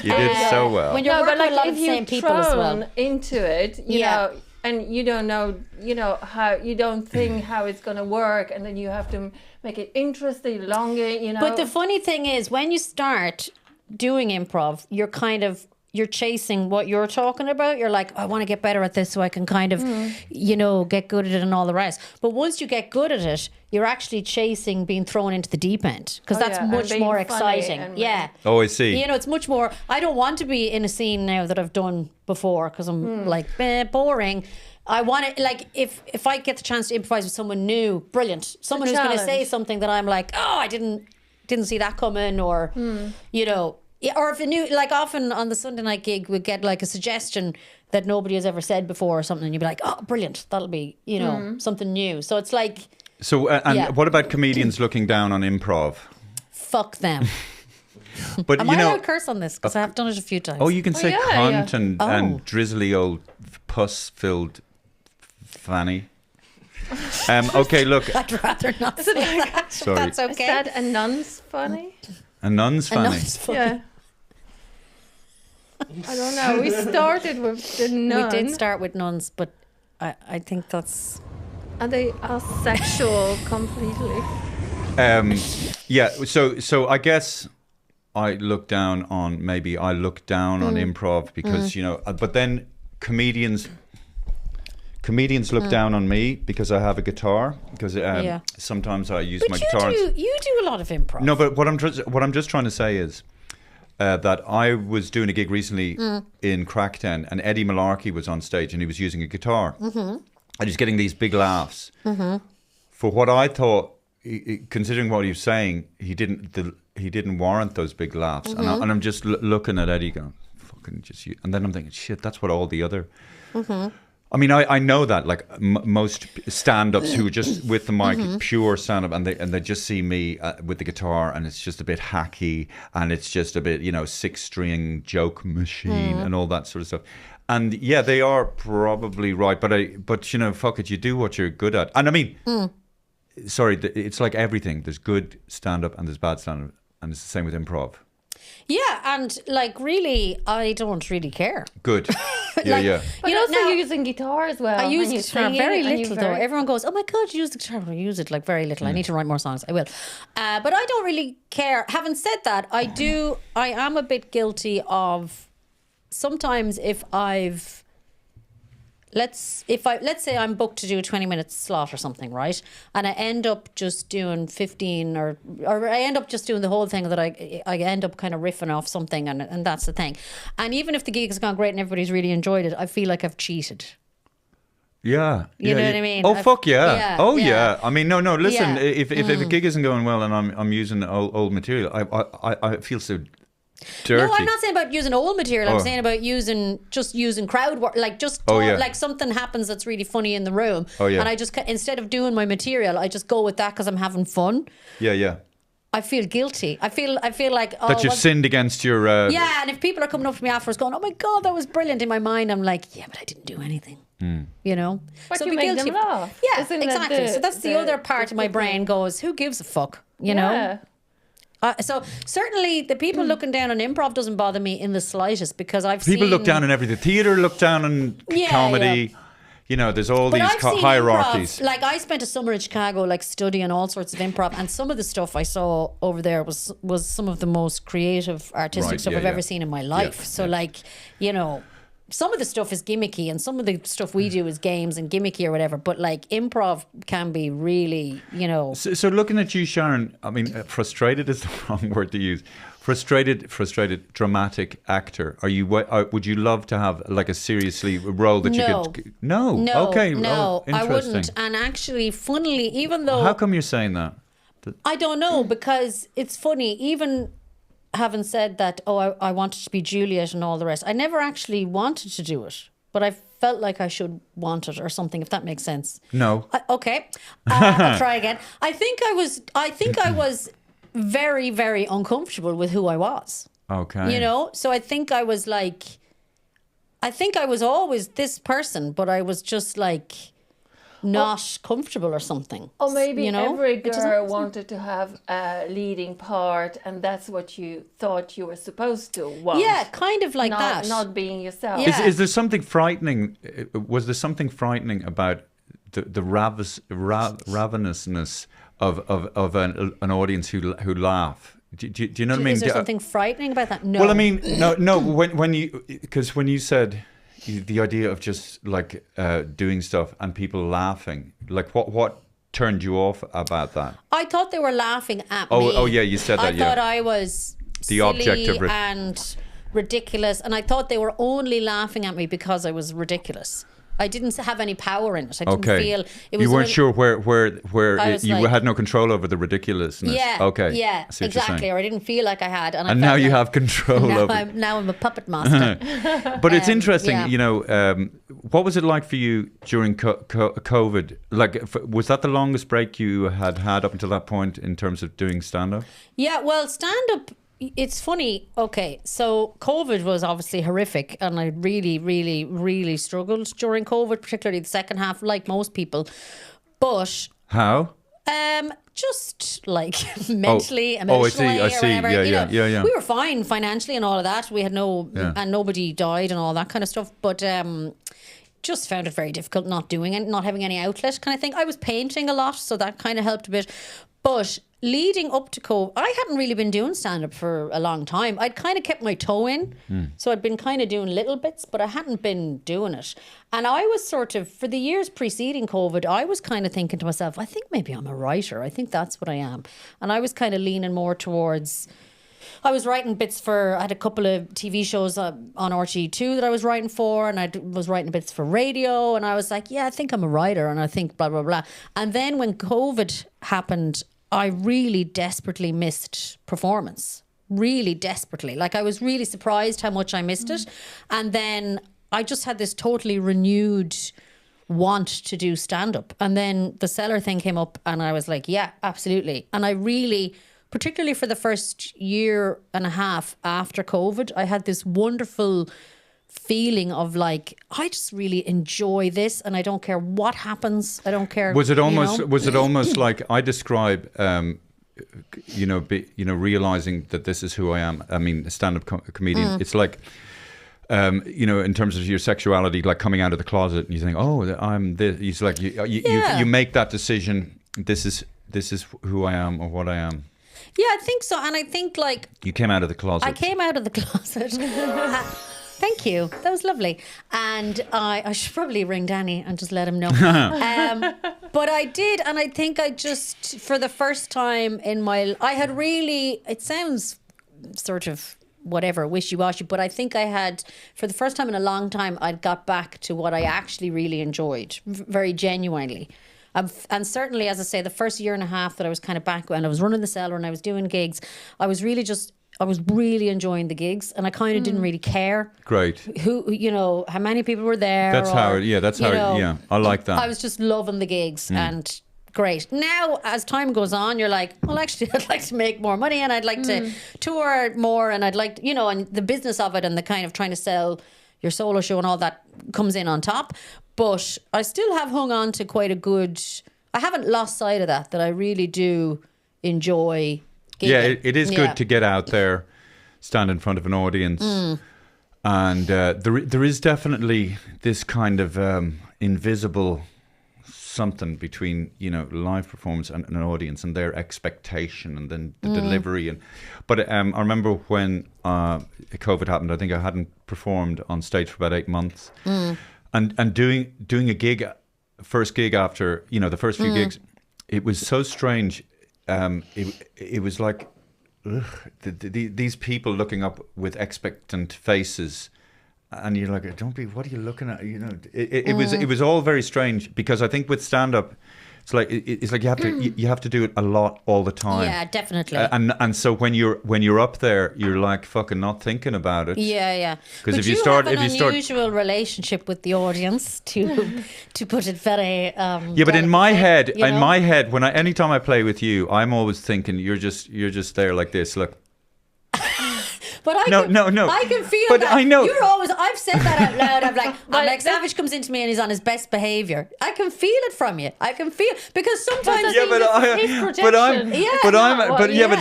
You did so well. When you're No, working but with a lot like of if the same you've people as well. thrown into it, you Yeah. know, and you don't know, how you don't think how it's gonna work, and then you have to make it interesting, longer. But the funny thing is, when you start doing improv, you're chasing what you're talking about. You're like, I want to get better at this so I can kind of, get good at it and all the rest. But once you get good at it, you're actually chasing being thrown into the deep end because that's and much being more funny exciting. and- Yeah. Oh, I see. It's much more. I don't want to be in a scene now that I've done before because I'm like boring. I want it like if I get the chance to improvise with someone new, brilliant. Someone who's going to say challenge. something that I'm like, oh, I didn't see that coming, or Yeah, or if a new, like often on the Sunday night gig, we get like a suggestion that nobody has ever said before or something, and you'd be like, oh, brilliant, that'll be, something new. So it's like, So, what about comedians looking down on improv? fuck them. But Am I allowed to curse on this? Because I have done it a few times. oh, you can say yeah, cunt yeah. and drizzly old pus-filled fanny. Okay, look, I'd rather not say that. Sorry. That's Is okay. that a nun's funny? a nun's And fanny. that's funny. Yeah. I don't know. We started with the nun. We did start with nuns, but I think that's... Are they asexual completely? Yeah, so I guess I look down on improv because but then comedians look down on me because I have a guitar because sometimes I use my guitar. You do a lot of improv. No, but what I'm just trying to say is that I was doing a gig recently in Crackdown, and Eddie Malarkey was on stage and he was using a guitar, and he was getting these big laughs. For what I thought, considering what he was saying, he didn't warrant those big laughs, and I'm just looking at Eddie going, "Fucking just you," and then I'm thinking, "Shit, that's what all the other." I mean, I know that like most stand-ups who are just with the mic, pure stand-up, and they just see me with the guitar, and it's just a bit hacky, and it's just a bit, 6-string joke machine and all that sort of stuff. And yeah, they are probably right, but fuck it, you do what you're good at. And I mean, sorry, it's like everything. There's good stand-up and there's bad stand-up, and it's the same with improv. Yeah, and like really, I don't really care. Good. Yeah, yeah. But also now, you're using guitar as well. I use and you're guitar singing, very and you're little though. Everyone goes, "Oh my god, you use the guitar." I use it like very little. I need to write more songs. I will, but I don't really care. Having said that, I am a bit guilty of sometimes if let's say I'm booked to do a 20-minute slot or something, right? And I end up just doing 15 or I end up just doing the whole thing that I end up kind of riffing off something, and that's the thing. And even if the gig has gone great and everybody's really enjoyed it, I feel like I've cheated. Yeah. You know what I mean? Oh, fuck yeah. Yeah, Oh, yeah. yeah. I mean, no, listen, Yeah. if a gig isn't going well and I'm using old material, I feel so dirty. No, I'm not saying about using old material. I'm Oh. saying about using crowd work, like just Oh, yeah. like something happens that's really funny in the room. Oh, yeah. And I just instead of doing my material, I just go with that because I'm having fun. Yeah, yeah. I feel guilty. I feel like That you've sinned against your... yeah, and if people are coming up to me afterwards going, "Oh my god, that was brilliant," in my mind, I'm like, "Yeah, but I didn't do anything." But so you be make guilty. them laugh. Yeah, Isn't that exactly. So that's the other part of my brain goes, "Who gives a fuck?" You know. Yeah. So certainly the people looking down on improv doesn't bother me in the slightest because I've People seen look down on everything. The theatre look down on Yeah, comedy. There's all But these I've seen hierarchies. improv, like I spent a summer in Chicago, like studying all sorts of improv, and some of the stuff I saw over there was some of the most creative, artistic Right, stuff yeah, I've yeah. ever seen in my life. Yeah, So, yeah. like, some of the stuff is gimmicky, and some of the stuff we do is games and gimmicky or whatever. But like, improv can be really, So looking at you, Sharon, I mean, frustrated is the wrong word to use. Frustrated dramatic actor. Are you? Would you love to have like a seriously role that you could? No. No. Okay. No, Oh, I interesting. wouldn't. And actually, funnily, even though How come you're saying that? I don't know, because it's funny, even having said that, I wanted to be Juliet and all the rest, I never actually wanted to do it, but I felt like I should want it or something, if that makes sense. No. Okay. I'll try again. I think I was very, very uncomfortable with who I was. Okay. You know? So I think I was always this person, but I was just like not comfortable or something. Or maybe you know? every It doesn't- girl wanted to have a leading part, and that's what you thought you were supposed to want. Yeah, kind of like that. Not being yourself. Yeah. Is there something frightening? Was there something frightening about the ravenousness of an audience who laugh? Do you know what I mean? Is there something frightening about that? No. Well, I mean, no. When you said the idea of just like doing stuff and people laughing, like what turned you off about that? I thought they were laughing at me. Oh, yeah, you said that. I thought I was The silly object of and ridiculous, and I thought they were only laughing at me because I was ridiculous. I didn't have any power in it. I didn't feel it was. You weren't only, sure where I was you like- had no control over the ridiculousness. Yeah. Okay. Yeah. I see what you're Exactly. saying. Or I didn't feel like I had, and I And felt now you like- have control over. Now I'm a puppet master. But it's interesting, yeah. you know. What was it like for you during COVID? Like, was that the longest break you had up until that point in terms of doing stand-up? Yeah, well, stand-up, it's funny. Okay, so COVID was obviously horrific, and I really, really, really struggled during COVID, particularly the second half, like most people. But How? just like mentally, I emotionally, see. or whatever. Yeah, you know, yeah. We were fine financially and all of that. We had and nobody died and all that kind of stuff. But just found it very difficult not doing it, not having any outlet kind of thing. I was painting a lot, so that kind of helped a bit. But leading up to COVID, I hadn't really been doing stand-up for a long time. I'd kind of kept my toe in. So I'd been kind of doing little bits, but I hadn't been doing it. And I was sort of, for the years preceding COVID, I was kind of thinking to myself, I think maybe I'm a writer. I think that's what I am. And I was kind of leaning more towards... I was writing bits I had a couple of TV shows on RTE2 that I was writing for, and I was writing bits for radio, and I was like, yeah, I think I'm a writer, and I think blah, blah, blah. And then when COVID happened, I really desperately missed performance. Really desperately. Like, I was really surprised how much I missed it. And then I just had this totally renewed want to do stand-up. And then the Cellar thing came up, and I was like, yeah, absolutely. And I really... particularly for the first year and a half after COVID, I had this wonderful feeling of like, I just really enjoy this, and I don't care what happens. I don't care. Was it almost? You know? Was it almost like I describe? Realizing that this is who I am. I mean, a stand-up comedian. It's like. In terms of your sexuality, like coming out of the closet, and you think, "Oh, I'm this." It's like you make that decision. This is who I am or what I am. Yeah, I think so. And I think like... You came out of the closet. I came out of the closet. Thank you. That was lovely. And I should probably ring Danny and just let him know. But I did. And I think I just, for the first time in my... I had really... It sounds sort of whatever, wishy-washy, but I think I had, for the first time in a long time, I'd got back to what I actually really enjoyed, very genuinely. And certainly, as I say, the first year and a half that I was kind of back when I was running the Cellar and I was doing gigs, I was really enjoying the gigs, and I kind of didn't really care. Great. How many people were there. I like that. I was just loving the gigs and great. Now, as time goes on, you're like, well, actually, I'd like to make more money, and I'd like to tour more, and I'd like, and the business of it and the kind of trying to sell your solo show and all that comes in on top. But I still have hung on to quite a good... I haven't lost sight of that I really do enjoy gigging. Yeah, it is good to get out there, stand in front of an audience. And there is definitely this kind of invisible something between, live performance and an audience and their expectation and then the delivery. But I remember when COVID happened, I think I hadn't performed on stage for about 8 months. And doing a gig, first gig after, the first few gigs, it was so strange. It was like, these people looking up with expectant faces, and you're like, what are you looking at? It was all very strange, because I think with stand-up, It's like you have to do it a lot all the time. Yeah, definitely. And so when you're up there, you're like fucking not thinking about it. Yeah. Because if you have an unusual relationship with the audience, to put it very but in my head, when anytime I play with you, I'm always thinking you're just there like this. Look. But I can feel but that. I know. I've said that out loud. I'm like, Savage comes into me and he's on his best behavior. I can feel it from you. I can feel, because sometimes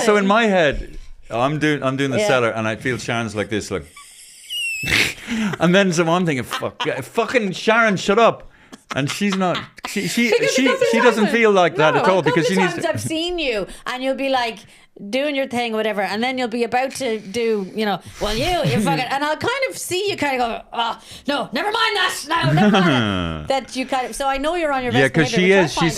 so in my head, I'm doing the cellar and I feel Sharon's like this, like, and then so I'm thinking, fucking Sharon, shut up. And she's not. She doesn't feel like that at all, because she needs. I've seen you, and you'll be like doing your thing or whatever, and then you'll be about to do, you're fucking, and I'll kind of see you kind of go, oh no, never mind that, no, never mind that you kind of. So I know you're on your best. Yeah, because she is. She's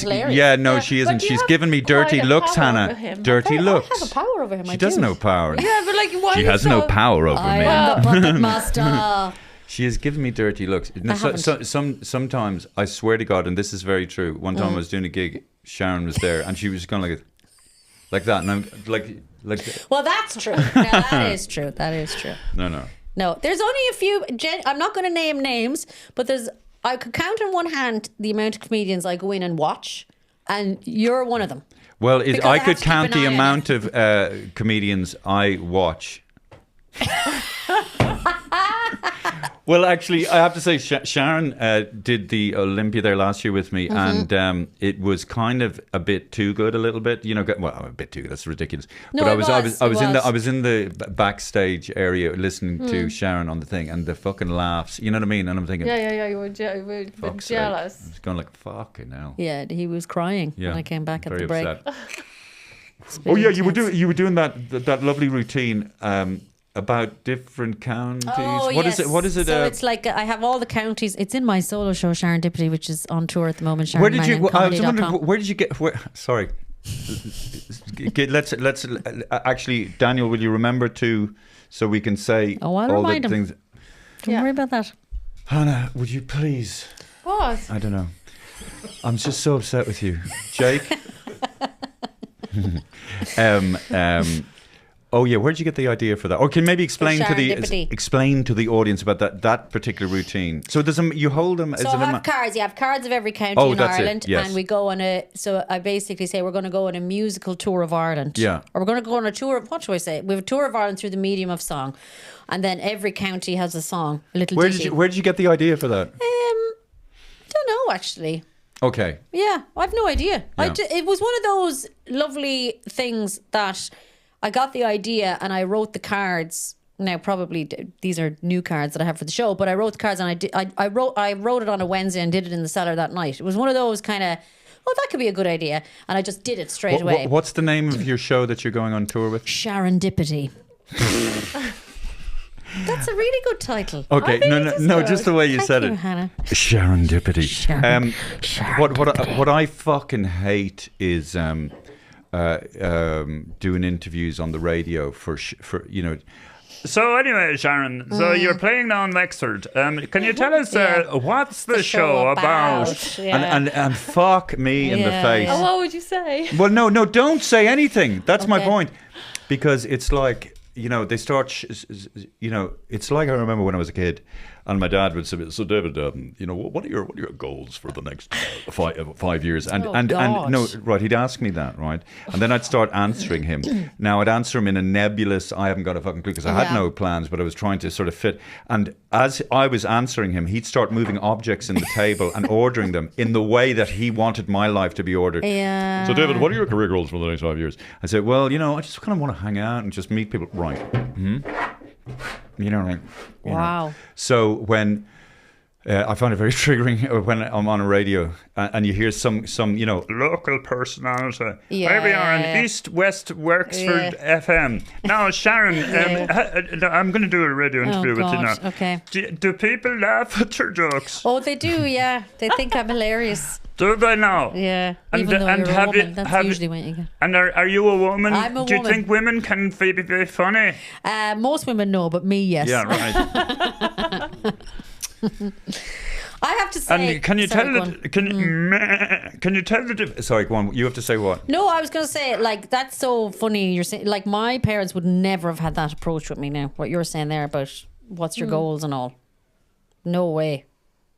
she isn't. She's giving me dirty looks, Hannah. Dirty looks. I have a power over him. She does no power. Yeah, but like, why? She has no power over me. I am the puppet master. She has given me dirty looks. Sometimes, I swear to God, and this is very true. One time I was doing a gig, Sharon was there, and she was going like that, and I'm like. Well, that's true. No, that is true. That is true. No. There's only a few. I'm not going to name names, but I could count on one hand the amount of comedians I go in and watch, and you're one of them. Well, I could count the amount of comedians I watch. Well, actually, I have to say, Sharon did the Olympia there last year with me, and it was kind of a bit too good, a little bit. A bit too good. That's ridiculous. No, but I was in the backstage area listening to Sharon on the thing, and the fucking laughs. You know what I mean? And I'm thinking, yeah, you were jealous. I was going like, fucking hell. Yeah, he was crying when I came back at the break. Oh yeah, you were doing that lovely routine. About different counties. Oh, What is it? So it's like I have all the counties. It's in my solo show, Sharon Dippity, which is on tour at the moment. Where did you? I was wondering, where did you get? Sorry. Let's actually, Daniel, will you remember so we can say I'll all remind the him. things? Don't worry about that. Hannah, would you please? What? I don't know. I'm just so upset with you, Jake. Oh yeah, where did you get the idea for that? Or can you maybe explain to the audience about that particular routine? So you hold them. So I have cards. You have cards of every county in Ireland, and we go on So I basically say we're going to go on a musical tour of Ireland. Yeah. Or we're going to go on a tour. What should I say? We have a tour of Ireland through the medium of song, and then every county has a song, a little. Where did you get the idea for that? Don't know actually. Okay. Yeah, I've no idea. Yeah. It was one of those lovely things that I got the idea and I wrote the cards. Now, probably these are new cards that I have for the show, but I wrote the cards and I wrote it on a Wednesday and did it in the cellar that night. It was one of those kind of, that could be a good idea, and I just did it straight away. What's the name of your show that you're going on tour with? Sharon Dippity. That's a really good title. Okay, no, just the way you said it. Hannah. Sharon Dippity. What I fucking hate is doing interviews on the radio for So anyway, Sharon, so you're playing now in Wexford. Can you tell us what's the show about? Yeah. And fuck me in the face. Oh, what would you say? Well, no, don't say anything. That's my point. Because it's like, they start, it's like I remember when I was a kid and my dad would say, so David, what are your goals for the next 5 years? And he'd ask me that, right? And then I'd start answering him. Now I'd answer him in a nebulous, I haven't got a fucking clue, because I had no plans, but I was trying to sort of fit. And as I was answering him, he'd start moving objects in the table and ordering them in the way that he wanted my life to be ordered. Yeah. So David, what are your career goals for the next 5 years? I said, well, I just kind of want to hang out and just meet people. Right. Mm-hmm. Wow. So when I find it very triggering when I'm on a radio and you hear some local personality. Here we are on East West Wexford FM. Now, Sharon, I'm going to do a radio interview with you now. Okay. Do people laugh at your jokes? Oh, they do. Yeah, they think I'm hilarious. Do they now? Yeah. Even though you're a woman, that's usually when you get. And are you a woman? I'm a woman. Do you think women can be funny? Most women no, but me, yes. Yeah, right. I have to say. And can you sorry, tell go on. can you tell the difference? Sorry, go on. You have to say what? No, I was going to say, like, that's so funny. You're saying, like, my parents would never have had that approach with me now. What you're saying there about what's your goals and all. No way.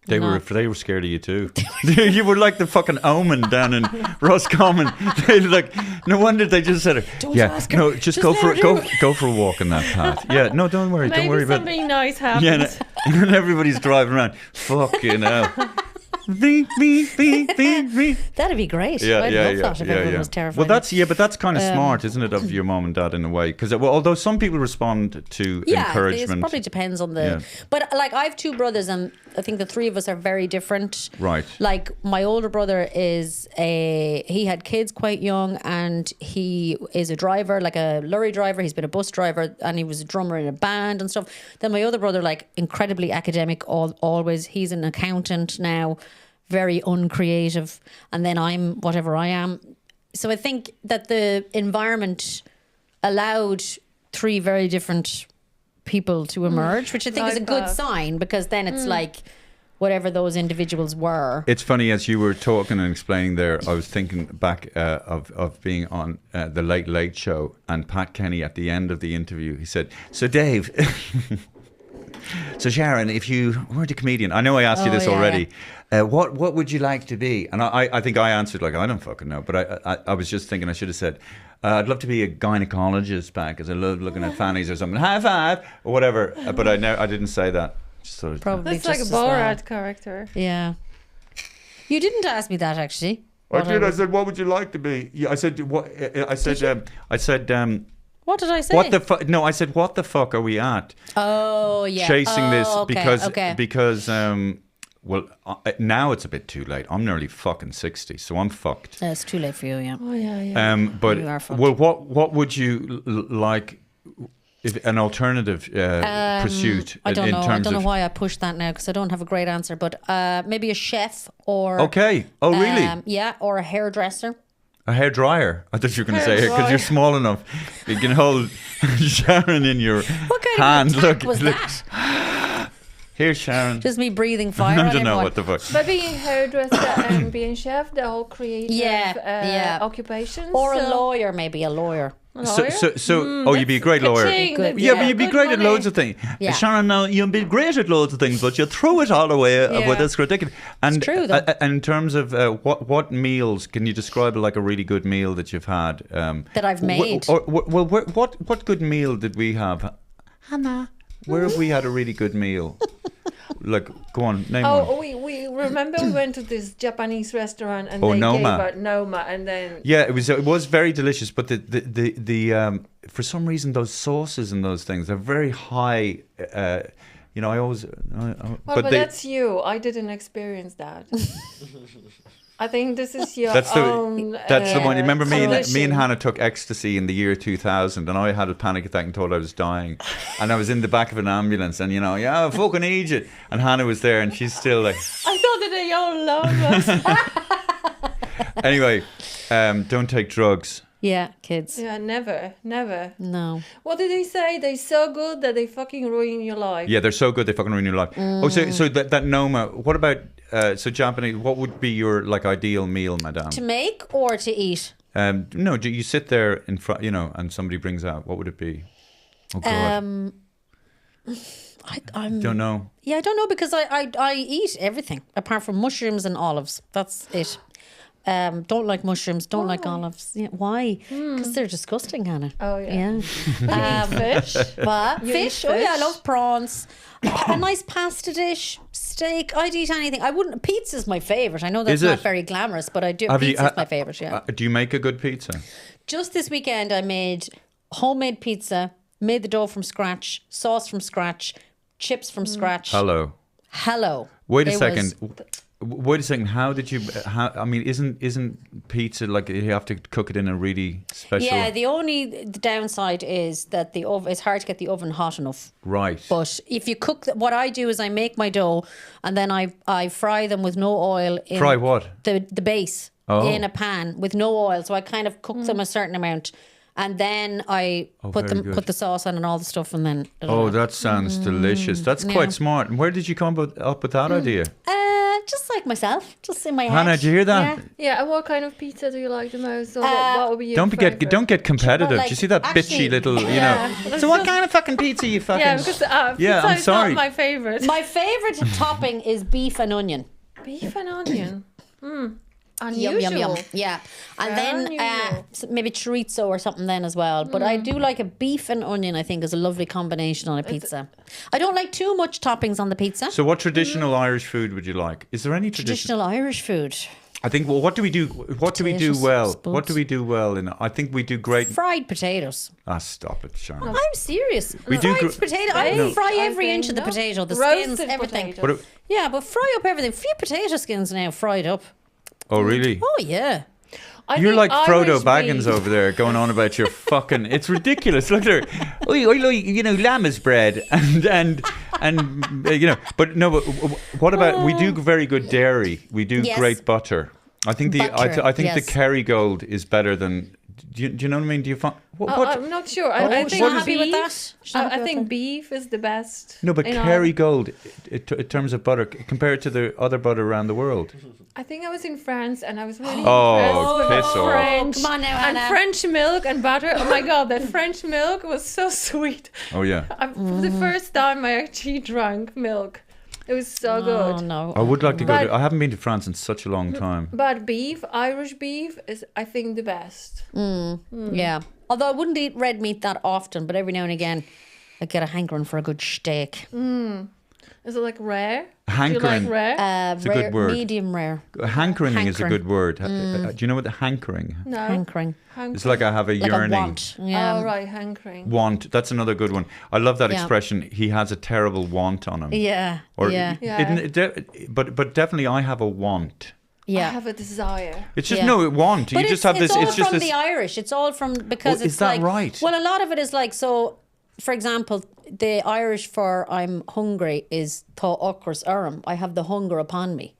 They were scared of you too. You were like the fucking omen down in Roscommon. They like, no wonder they just said, ask her. No, just go for a walk on that path. Yeah, no, don't worry, Maybe don't worry about. something nice happens. Yeah, and everybody's driving around. Fucking hell. Me. That'd be great. I'd love that if everyone was terrified. Well, but that's kind of smart, isn't it, of your mum and dad in a way? Because although some people respond to encouragement, it probably depends on the. Yeah. But like, I have two brothers, and I think the three of us are very different. Right. Like, my older brother he had kids quite young, and he is a driver, like a lorry driver. He's been a bus driver, and he was a drummer in a band and stuff. Then my other brother, like, incredibly academic, always. He's an accountant now. Very uncreative, and then I'm whatever I am. So I think that the environment allowed three very different people to emerge, which I think is a good sign, because then it's like whatever those individuals were. It's funny, as you were talking and explaining there, I was thinking back of being on the Late Late Show, and Pat Kenny at the end of the interview, he said, "So Dave." So Sharon, if you were the comedian, I know I asked you this already. Yeah. What would you like to be? And I think I answered like, I don't fucking know. But I was just thinking I should have said, I'd love to be a gynecologist back, because I love looking at fannies or something. High five or whatever. But I didn't say that. Just sort of, probably that's like a Borat character. Yeah. You didn't ask me that, actually. I did. I said, what would you like to be? Yeah, I said, what? I said. What did I say? What the fuck? No, I said, what the fuck are we at? Oh, yeah. Chasing this okay. because well, now it's a bit too late. I'm nearly fucking 60, so I'm fucked. It's too late for you, yeah. Oh, yeah. But you are fucked. well, what would you like? If an alternative pursuit? I don't in know. Terms I don't know of, why I pushed that now, because I don't have a great answer. But maybe a chef or okay. Oh, really? Yeah, or a hairdresser. A hairdryer. I thought you were going to say it, because you're small enough. You can hold Sharon in your hand. What kind of attack was that? Here's Sharon. Just me breathing fire. I don't know what the fuck. But being hairdresser and being chef, they're all creative occupations. Or a lawyer, maybe a lawyer. So you'd be a great lawyer. Good. But you'd be great at loads of things. Yeah. Sharon, now you'd be great at loads of things, but you throw it all away with this ridiculous. And it's true, though. And in terms of what meals, can you describe like a really good meal that you've had? That I've made. What good meal did we have, Hannah? Where have we had a really good meal? Like, go on, name one. Oh, we remember we went to this Japanese restaurant and they Noma. gave out Noma, and then it was very delicious, but the for some reason those sauces and those things are very high. I always. but that's you. I didn't experience that. I think this is your that's own. That's the one. You remember me solution. and Hannah took ecstasy in the year 2000, and I had a panic attack and thought I was dying, and I was in the back of an ambulance, and I fucking need it, and Hannah was there, and she's still like. I thought that they all love us. Anyway, don't take drugs. Yeah, kids. Yeah, never. No. What did they say? They're so good that they fucking ruin your life. Yeah, they're so good they fucking ruin your life. Oh, so that Noma. What about Japanese? What would be your like ideal meal, madame? To make or to eat? No, do you sit there in front, and somebody brings out? What would it be? Oh God. I don't know. Yeah, I don't know, because I eat everything apart from mushrooms and olives. That's it. Don't like mushrooms. Don't like olives. Yeah, why? Because they're disgusting, Hannah. Oh yeah. Fish. What? Fish. Oh yeah, I love prawns. A nice pasta dish, steak. I'd eat anything. I wouldn't. Pizza's my favorite. I know that's not very glamorous, but I do. Pizza's my favorite. Yeah. Do you make a good pizza? Just this weekend, I made homemade pizza. Made the dough from scratch, sauce from scratch, chips from scratch. Hello. Wait a second. How did you? I mean, isn't pizza like you have to cook it in a really special? Yeah. The downside is that the oven. It's hard to get the oven hot enough. Right. But if you cook, what I do is I make my dough and then I fry them with no oil. Fry what? The base in a pan with no oil. So I kind of cook them a certain amount. and then I put very good. the sauce on and all the stuff, and then Oh, that sounds delicious. That's quite smart. And where did you come up with that idea? just like myself, just in my head. Hannah, did you hear that? Yeah. Yeah, and what kind of pizza do you like the most? Or what would be your Don't favorite? get competitive. Like, do you see that actually, bitchy little, Yeah. So what kind of fucking pizza you fucking? Yeah, because Yeah, pizza I'm is sorry. not my favorite. My favorite topping is beef and onion. Beef and onion. Yum Unusual. yum yum. Yeah, and then Unusual. maybe chorizo or something then as well. But I do like a beef and onion. I think is a lovely combination on a pizza. I don't like too much toppings on the pizza. So what traditional Irish food would you like? Is there any Traditional Irish food. I think. Well, what do we do? What do we do Potatoes, well? suppose. What do we do well? I think we do great. Fried potatoes. Stop it, Sharon. I'm serious. We do fried gr- potato. I No. fry I every think inch of the no. potato, the Roasted skins, everything. potatoes. What Yeah, but fry up everything. Few potato skins now fried up. Oh, really? Oh yeah. You're like Frodo Irish Baggins beef. over there going on about your fucking. It's ridiculous. Look at her. I like, lamb bread and But no. But what about we do very good dairy? We do Yes. great butter. I think Butter, I think the yes. Kerrygold is better than. Do you know what I mean? Do you find what? I'm not sure. I she's think not happy with beef- that? She's not happy I with think that? beef is the best. No, but in Ireland. Kerrygold, in terms of butter, compared to the other butter around the world. I think I was in France and I was really Oh, impressed with piss the off. French Come on now, and Anna. French milk and butter. Oh my god, that French milk was so sweet. Oh yeah. For the first time, I actually drank milk. It was so good. Oh no. I would like to go. But- I haven't been to France in such a long time. But beef, Irish beef, is I think the best. Yeah. Although I wouldn't eat red meat that often, but every now and again I get a hankering for a good steak. Is it like rare? Do Hankering. you like rare? It's a good word. Medium rare. Hankering is a Hankering. good word. Do you know what the hankering? No. Hankering. It's like I have a Like yearning. a want. Yeah. Oh right, hankering. Want. That's another good one. I love that Yeah. expression. He has a terrible want on him. Yeah. Or yeah. but definitely I have a want. Yeah. I have a desire. It's just Yeah. no want. But You just have this. It's all It's just from this. the Irish. It's all from because Oh, it's is that like, right? Well, a lot of it is like so. For example, the Irish for "I'm hungry" is "Tá ochras orm." I have the hunger upon me.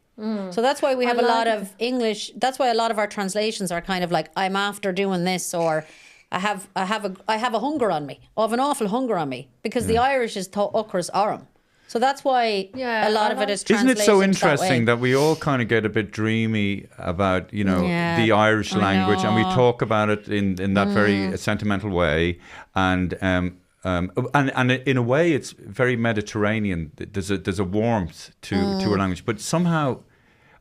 So that's why we have a lot like of English. That's why a lot of our translations are kind of like "I'm after doing this" or "I have a hunger on me." I have an awful hunger on me because the Irish is "Tá ochras orm." So that's why Yeah, a lot I of it like- is Isn't translated it so that interesting way. that we all kind of get a bit dreamy about, Yeah, the Irish I language, and we know. talk about it in that very sentimental way, and in a way, it's very Mediterranean. There's a warmth to our language, but somehow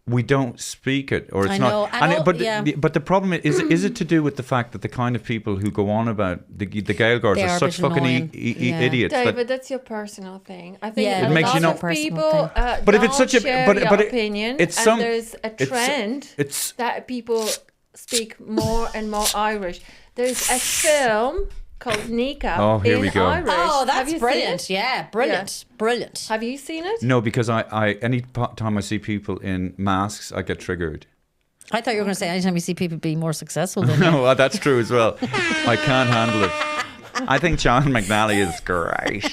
we don't speak it, or it's I not. know. And all- yeah. But the problem is it to do with the fact that the kind of people who go on about the Gaeilgeoirs They are are a such bit fucking annoying. Yeah. idiots? that- David, that's your personal thing. I think Yeah, a It makes lot you know- of Personal people thing. But if it's don't such a- share but- your but it- opinion, it's and some- there's a it's- trend it's- that people speak more and more Irish. There's a film called Nika Oh, here in we go. Irish. Oh, Have that's you seen brilliant! it? Yeah, brilliant, brilliant. Have you seen it? No, because any time I see people in masks, I get triggered. I thought you were going to say anytime you see people be more successful than you. No, well, that's true as well. I can't handle it. I think John McNally is great.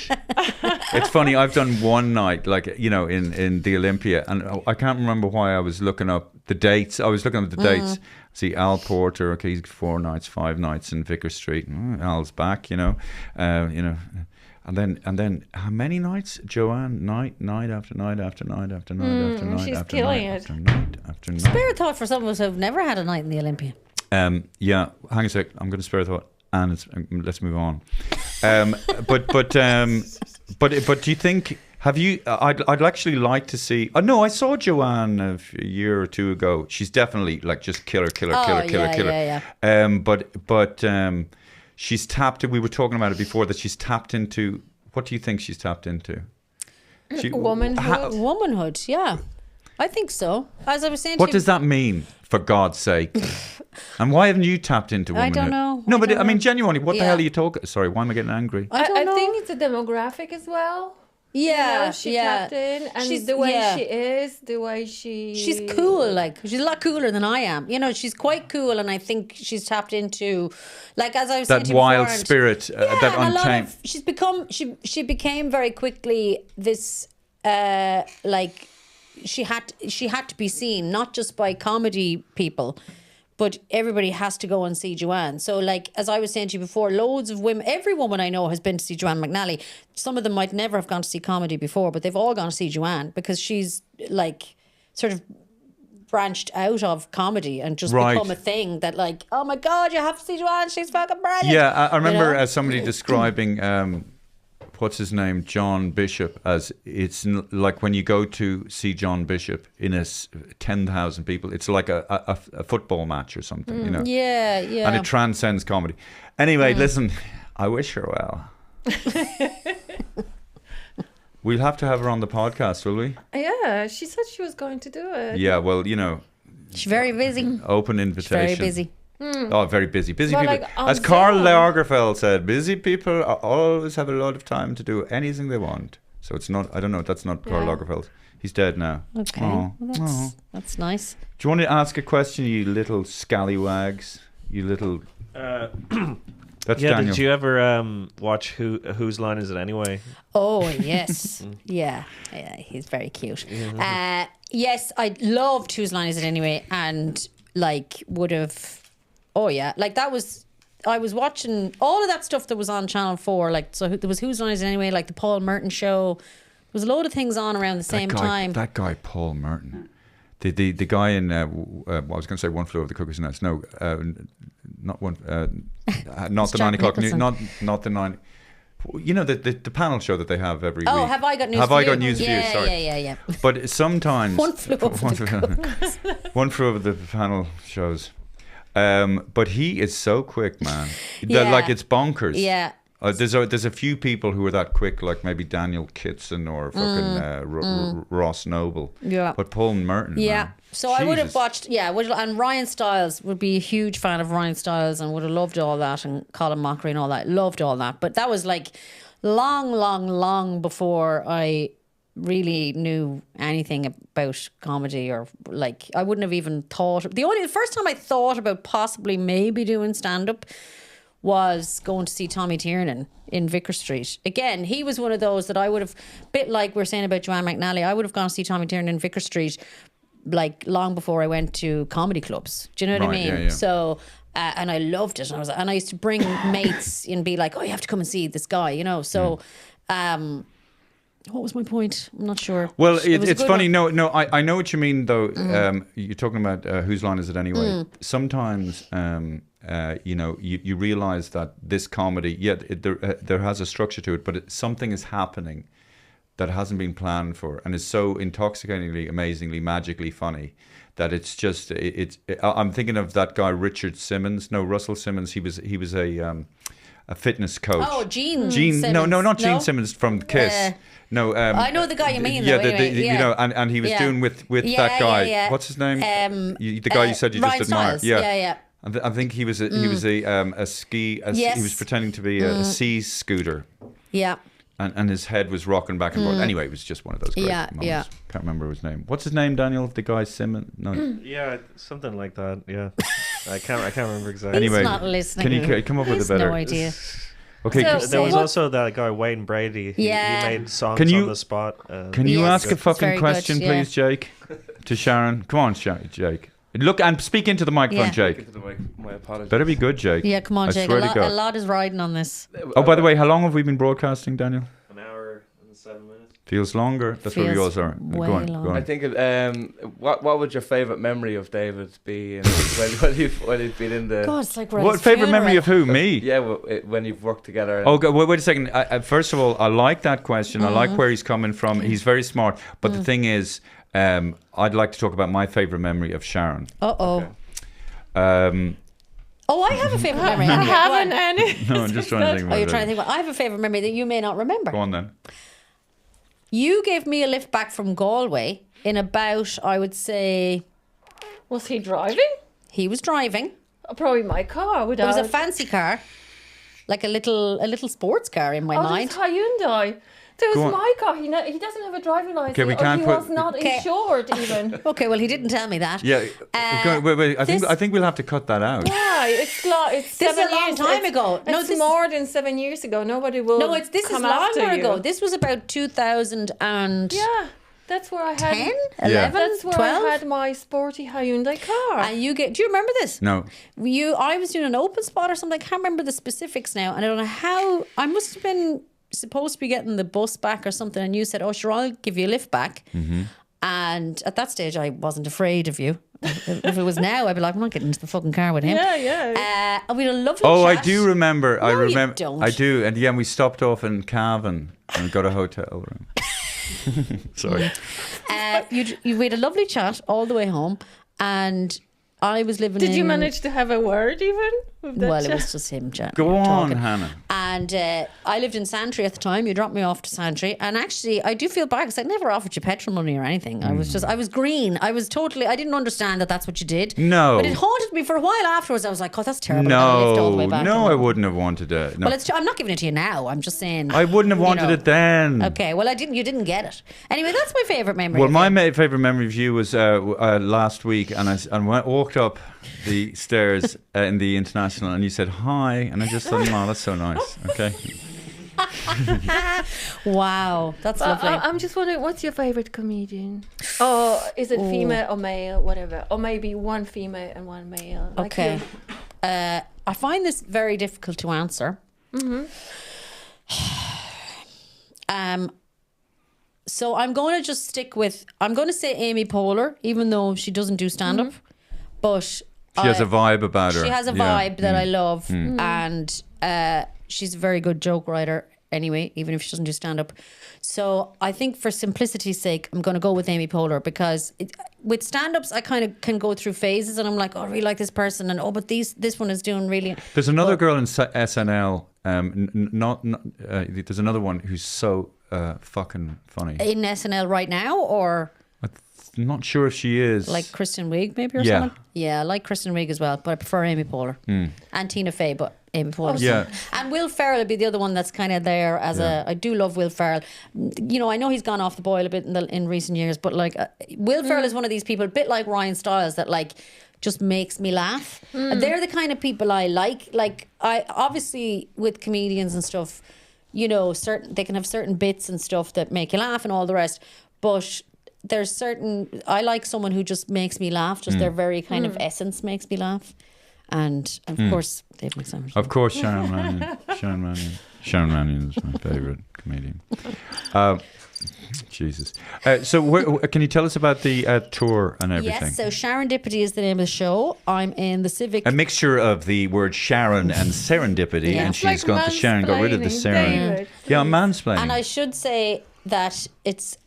It's funny. I've done one night, in the Olympia, and I can't remember why I was looking up the dates. I was looking up the dates. See, Al Porter. Okay, he's 4 nights, 5 nights in Vicar Street. Al's back. And then how many nights? Joanne, night after night after night after night after night she's after killing night it. after night after night. Spare a thought for some of us who've never had a night in the Olympia. Yeah, hang on a sec. I'm going to spare a thought, and let's move on. But do you think? Have you? I'd actually like to see. Oh no, I saw Joanne a year or two ago. She's definitely like just killer. Yeah. But she's tapped. We were talking about it before that she's tapped into. What do you think she's tapped into? Womanhood. Womanhood, yeah. I think so. As I was saying What to you, does that mean, for God's sake? And why haven't you tapped into I womanhood? don't know. No, I but don't I mean, know. genuinely, what the Yeah. hell are you talking? Sorry, why am I getting angry? I don't I know. think it's a demographic as well. yeah, She yeah. tapped in, and She's- the way yeah. she is, the way she. She's cool, like she's a lot cooler than I am. She's quite cool, and I think she's tapped into, like as I was saying That to you wild before, and- spirit, that and a lot untamed. of- she's become she became very quickly this like she had to be seen not just by comedy people, but everybody has to go and see Joanne. So, like, as I was saying to you before, loads of women, every woman I know has been to see Joanne McNally. Some of them might never have gone to see comedy before, but they've all gone to see Joanne because she's, like, sort of branched out of comedy and just become a thing that, like, oh my God, you have to see Joanne, she's fucking brilliant. Yeah, I remember somebody describing what's his name, John Bishop, as it's like when you go to see John Bishop in 10,000 people, it's like a football match or something, you know. Yeah. And it transcends comedy. Anyway, listen, I wish her well. We'll have to have her on the podcast, will we? Yeah, she said she was going to do it. Yeah, well, you know. She's very busy. Open invitation. She's very busy. Oh, very busy. Busy Well, people. like, on As Karl Zoom. Lagerfeld said, busy people always have a lot of time to do anything they want. So it's not, I don't know, that's not Karl Yeah. Lagerfeld. He's dead now. Okay. Oh. Well, that's nice. Do you want to ask a question, you little scallywags? You little... That's Yeah, Daniel. did you ever watch Whose Line Is It Anyway? Oh, yes. yeah, he's very cute. Yes, I loved Whose Line Is It Anyway? And, like, would have... Oh, yeah. Like, that was... I was watching all of that stuff that was on Channel 4. Like, so there was Whose Line Is It Anyway? Like, the Paul Merton show. There was a load of things on around the same time. That guy, Paul Merton. The guy in... I was going to say One Flew Over the Cuckoo's Nest. No, not one... not the Jack 9 o'clock news. Nicholson. Not the 9... You know, the panel show that they have every week. Oh, Have I Got News Have for I You? Got News for You? Sorry. Yeah. But sometimes... One Flew Over the Cuckoo's One Flew Over the panel shows. But he is so quick, man. Yeah. Like, it's bonkers. Yeah. There's a few people who are that quick, like maybe Daniel Kitson or fucking Ross Noble. Yeah. But Paul Merton. Yeah. Man. So I would have Jesus. watched, and Ryan Stiles, would be a huge fan of Ryan Stiles and would have loved all that, and Colin Mockery and all that, loved all that. But that was like long before I really knew anything about comedy, or like I wouldn't have even thought. The first time I thought about possibly maybe doing stand-up was going to see Tommy Tiernan in Vicar Street. Again, he was one of those that I would have, bit like we're saying about Joanne McNally, I would have gone to see Tommy Tiernan in Vicar Street like long before I went to comedy clubs. Do you know what I Right, mean? yeah. So, and I loved it. And I used to bring mates and be like, oh, you have to come and see this guy, you know? So, what was my point? I'm not sure. Well, It was a it's good funny. one. No, I know what you mean, though. You're talking about Whose Line Is It Anyway? Sometimes, you know, you realize that this comedy, there has a structure to it, but something is happening that hasn't been planned for, and is so intoxicatingly, amazingly, magically funny that it's just I'm thinking of that guy Russell Simmons. He was a fitness coach. Oh, Gene Simmons. No, not Gene No? Simmons from Kiss. No, I know the guy you mean, Yeah, though, anyway. you know, and he was doing with that guy. What's his name? The guy you said you Ryan just admired. Stiles. Yeah. I think he was a ski. Yes. He was pretending to be a sea scooter. Yeah. And his head was rocking back and forth. Anyway, it was just one of those great moments. Yeah. Can't remember his name. What's his name, Daniel? The guy Simmons? No. Yeah, something like that. Yeah, I can't remember exactly. Anyway, He's not listening. can you come up with a He's better? no idea. Okay, So- There was What- also that guy Wayne Brady. He made songs Can you- on the spot. can you Yes, ask a it's fucking very question, good, yeah. please, Jake, to Sharon? Come on, Jake. Look and speak into the microphone, Yeah. Jake. My apologies. Better be good, Jake. Yeah, come on, I Jake. swear A to lot, God. a lot is riding on this. Oh, by the way, how long have we been broadcasting, Daniel? An hour and 7 minutes. Feels longer. That's where we Feels always are. way Go on. longer. I think what would your favourite memory of David be when you've been in the God, it's like we're at What his favourite memory funeral. of who? Me? when you've worked together? Oh, wait a second. First of all, I like that question. I like where he's coming from. He's very smart. But the thing is, I'd like to talk about my favourite memory of Sharon. Uh-oh. Okay. Oh, I have a favourite memory. I Anyway, go haven't on. any. No, I'm just trying to think Oh, about you're it. trying to think. I have a favourite memory that you may not remember. Go on then. You gave me a lift back from Galway in about, I would say, Was he driving? he was driving. Probably my car. It was a fancy car, like a little sports car in my mind. This Hyundai. There was Go on. my car. He doesn't have a driving license. Okay, we can't he put- was not Okay. insured even. Okay, well, he didn't tell me that. Yeah. Wait. I this- think we'll have to cut that out. Yeah, it's This is 7 a long years. time ago. No, It's this- more than 7 years ago. Nobody will. No, this is come longer after you. ago. This was about 2000 and... Yeah. That's where I had 10, Yeah. 11, That's where 12. I had my sporty Hyundai car. And you get. Do you remember this? No. I was doing an open spot or something. I can't remember the specifics now, and I don't know how. I must have been supposed to be getting the bus back or something, and you said, "Oh, sure, I'll give you a lift back." Mm-hmm. And at that stage, I wasn't afraid of you. If it was now, I'd be like, "I'm not getting into the fucking car with him." Yeah. And we had a lovely. Oh, chat. I do remember. I No, you remember. don't. I do. And yeah, we stopped off in Cavan and got a hotel room. Sorry. We had a lovely chat all the way home, and I was living. Did you manage to have a word even? With that Well, it chat? was just him chatting. Go on, talking. Hannah. And I lived in Santry at the time. You dropped me off to Santry, and actually, I do feel bad because I never offered you petrol money or anything. I was green. I didn't understand that that's what you did. No. But it haunted me for a while afterwards. I was like, oh, that's terrible. I gotta lift all the way No, back. no, I wouldn't have wanted it. No. Well, I'm not giving it to you now. I'm just saying. I wouldn't have wanted it then. Okay, well, you didn't get it. Anyway, that's my favourite memory. Well, of my you. favourite memory of you was last week, and I walked up the stairs in the International, and you said hi, and I just thought, oh, that's so nice. Okay. Wow, that's lovely. I'm just wondering, what's your favorite comedian? Or is it female or male, whatever? Or maybe one female and one male? Like Okay. you. I find this very difficult to answer. So I'm going to just I'm going to say Amy Poehler, even though she doesn't do stand-up. But She has a vibe about her. she has a vibe that I love. And she's a very good joke writer anyway, even if she doesn't do stand-up. So I think for simplicity's sake, I'm going to go with Amy Poehler because with stand-ups, I kind of can go through phases and I'm like, oh, I really like this person. And, but this one is doing really... There's another girl in SNL. There's another one who's so fucking funny. In SNL right now, or... I'm not sure if she is. Like Kristen Wiig, maybe, or Yeah. something? Yeah, I like Kristen Wiig as well, but I prefer Amy Poehler. And Tina Fey, but Amy Poehler. Yeah. And Will Ferrell would be the other one that's kind of there as I do love Will Ferrell. You know, I know he's gone off the boil a bit in recent years, but like Will Ferrell is one of these people, a bit like Ryan Stiles, that like just makes me laugh. And they're the kind of people I like. Like, I obviously with comedians and stuff, you know, they can have certain bits and stuff that make you laugh and all the rest, but I like someone who just makes me laugh, just their very kind of essence makes me laugh. And of course, Dave McSammer. Of course, Sharon Mannion. Sharon Mannion is my favourite comedian. Jesus. So can you tell us about the tour and everything? Yes, so Serendipity is the name of the show. I'm in the Civic. A mixture of the word Sharon and serendipity, Yeah. and It's she's gone to Sharon, got rid of the mansplaining, Sharon. David. Yeah, I'm mansplaining. And I should say that it's...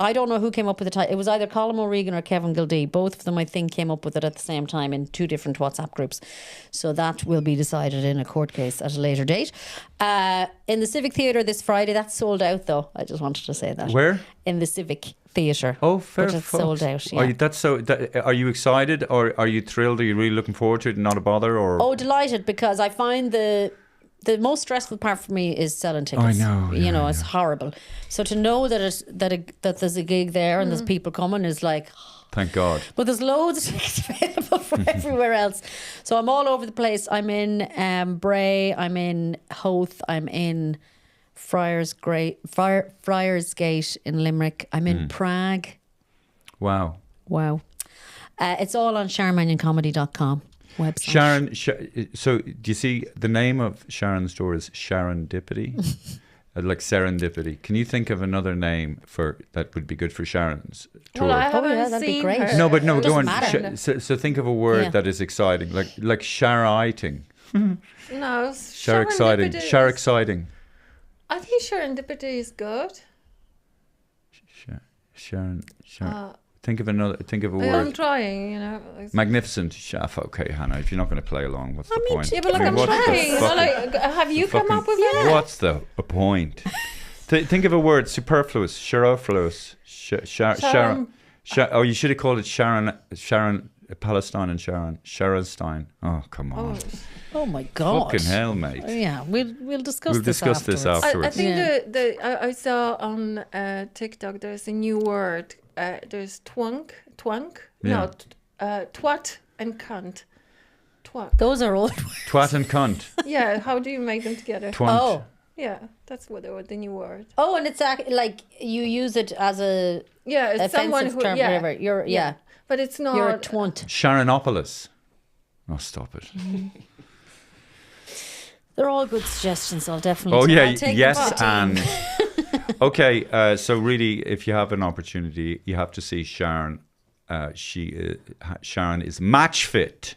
I don't know who came up with the title. It was either Colin O'Regan or Kevin Gildee. Both of them, I think, came up with it at the same time in 2 different WhatsApp groups. So that will be decided in a court case at a later date. In the Civic Theatre this Friday, that's sold out though. I just wanted to say that. Where? In the Civic Theatre. Oh, fair But it's fucks. sold out, yeah. Are you excited, or are you thrilled? Are you really looking forward to it? Not a bother, or? Oh, delighted, because I find the most stressful part for me is selling tickets. I know, you know, it's horrible. So to know that that there's a gig there and there's people coming is like, Thank God. but there's loads of tickets available from everywhere else. So I'm all over the place. I'm in Bray, I'm in Howth, I'm in Friarsgate in Limerick, I'm in Prague. Wow. Wow. It's all on SharonMannionComedy.com website. Sharon, so do you see the name of Sharon's store is Serendipity? Like serendipity. Can you think of another name that would be good for Sharon's tour? Well, I Oh, haven't yeah, that'd be seen great. her. No, but no, It go on. doesn't matter. So think of a word Yeah. that is exciting, like Shariting. No, Share exciting. serendipity Share is- exciting. I think serendipity is good. Sharon. Think of a I'm word. trying, you know. Magnificent. Okay, Hannah, if you're not going to play along, what's the point? Yeah, but like, I'm what's the trying. fucking- Like, have you come fucking- up with it? What's the point? Think of a word. Superfluous. Superfluous. Sharon. Oh, you should have called it Sharon. Palestine and Sharon. Sharonstein. Oh, come on. Oh my God. Fucking hell, mate. Yeah, we'll discuss We'll discuss this afterwards. afterwards. I think Yeah. I saw on TikTok there's a new word. There's twunk, Yeah. twat and cunt. Twat. Those are old. Twat and cunt. Yeah, how do you make them together? Twant. Oh, Yeah, that's what the new word. Oh, and it's like you use it as a Yeah, it's someone offensive who. term, Yeah, whatever. You're but it's not. you're a twunt. Sharonopolis. Oh, stop it. They're all good suggestions. I'll definitely. Oh yeah, I'll take yes, them to the team. and okay. So really, if you have an opportunity, you have to see Sharon. Sharon is match fit.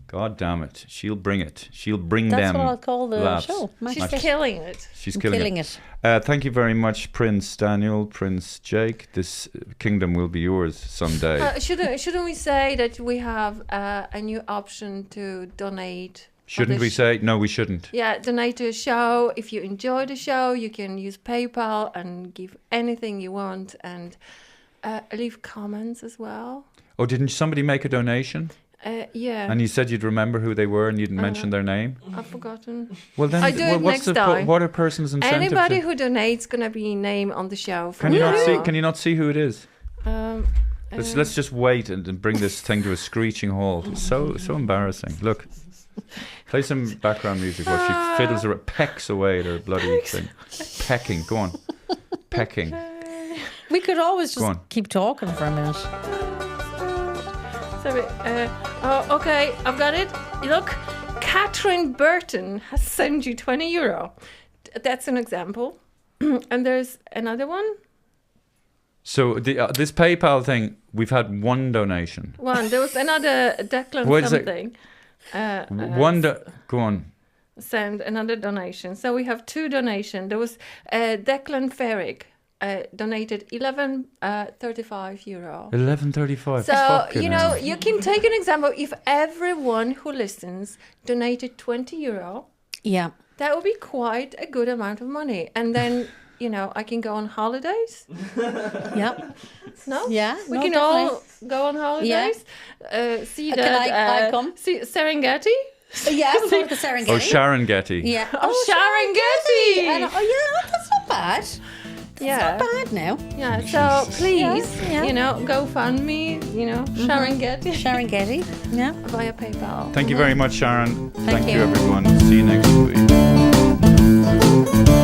God damn it, she'll bring it. She'll bring That's them. what I'll call the laughs. show. She's killing it. She's I'm killing it. Thank you very much, Prince Daniel, Prince Jake. This kingdom will be yours someday. Shouldn't we say that we have a new option to donate? Shouldn't we say? No, we shouldn't. Yeah, donate to a show. If you enjoy the show, you can use PayPal and give anything you want, and leave comments as well. Oh, didn't somebody make a donation? Yeah. And you said you'd remember who they were and you didn't mention their name? I've forgotten. Well, then, I do it what's next time. what a person's incentive? Anybody who donates gonna be named on the show. Can you not see? Can you not see who it is? Let's just wait and bring this thing to a screeching halt. It's so embarrassing. Look, play some background music while she fiddles or pecks away at her bloody thing. Pecking, go on, pecking. We could always just keep talking for a minute. Sorry. Okay, I've got it. Look, Catherine Burton has sent you €20. That's an example. And there's another one. So this PayPal thing, we've had one donation. There was another Declan something. Go on. Send another donation. So we have two donations. There was Declan Ferrick. Donated €11.35. €11.35. So you can take an example. If everyone who listens donated €20, yeah, that would be quite a good amount of money. And then I can go on holidays. Yeah. No. Yeah. We can all go on holidays. Yeah. See Can that. I come? See Serengeti. Yeah, I'm going to the Serengeti. Oh, Sharon Getty. Yeah. Sharon Getty. And, that's not bad. Yeah. It's not bad now. Yeah, so please, Yeah. go fund me, Sharon Getty. Sharon Getty. Yeah. Via PayPal. Thank you very much, Sharon. Thank you, you. everyone. See you next week.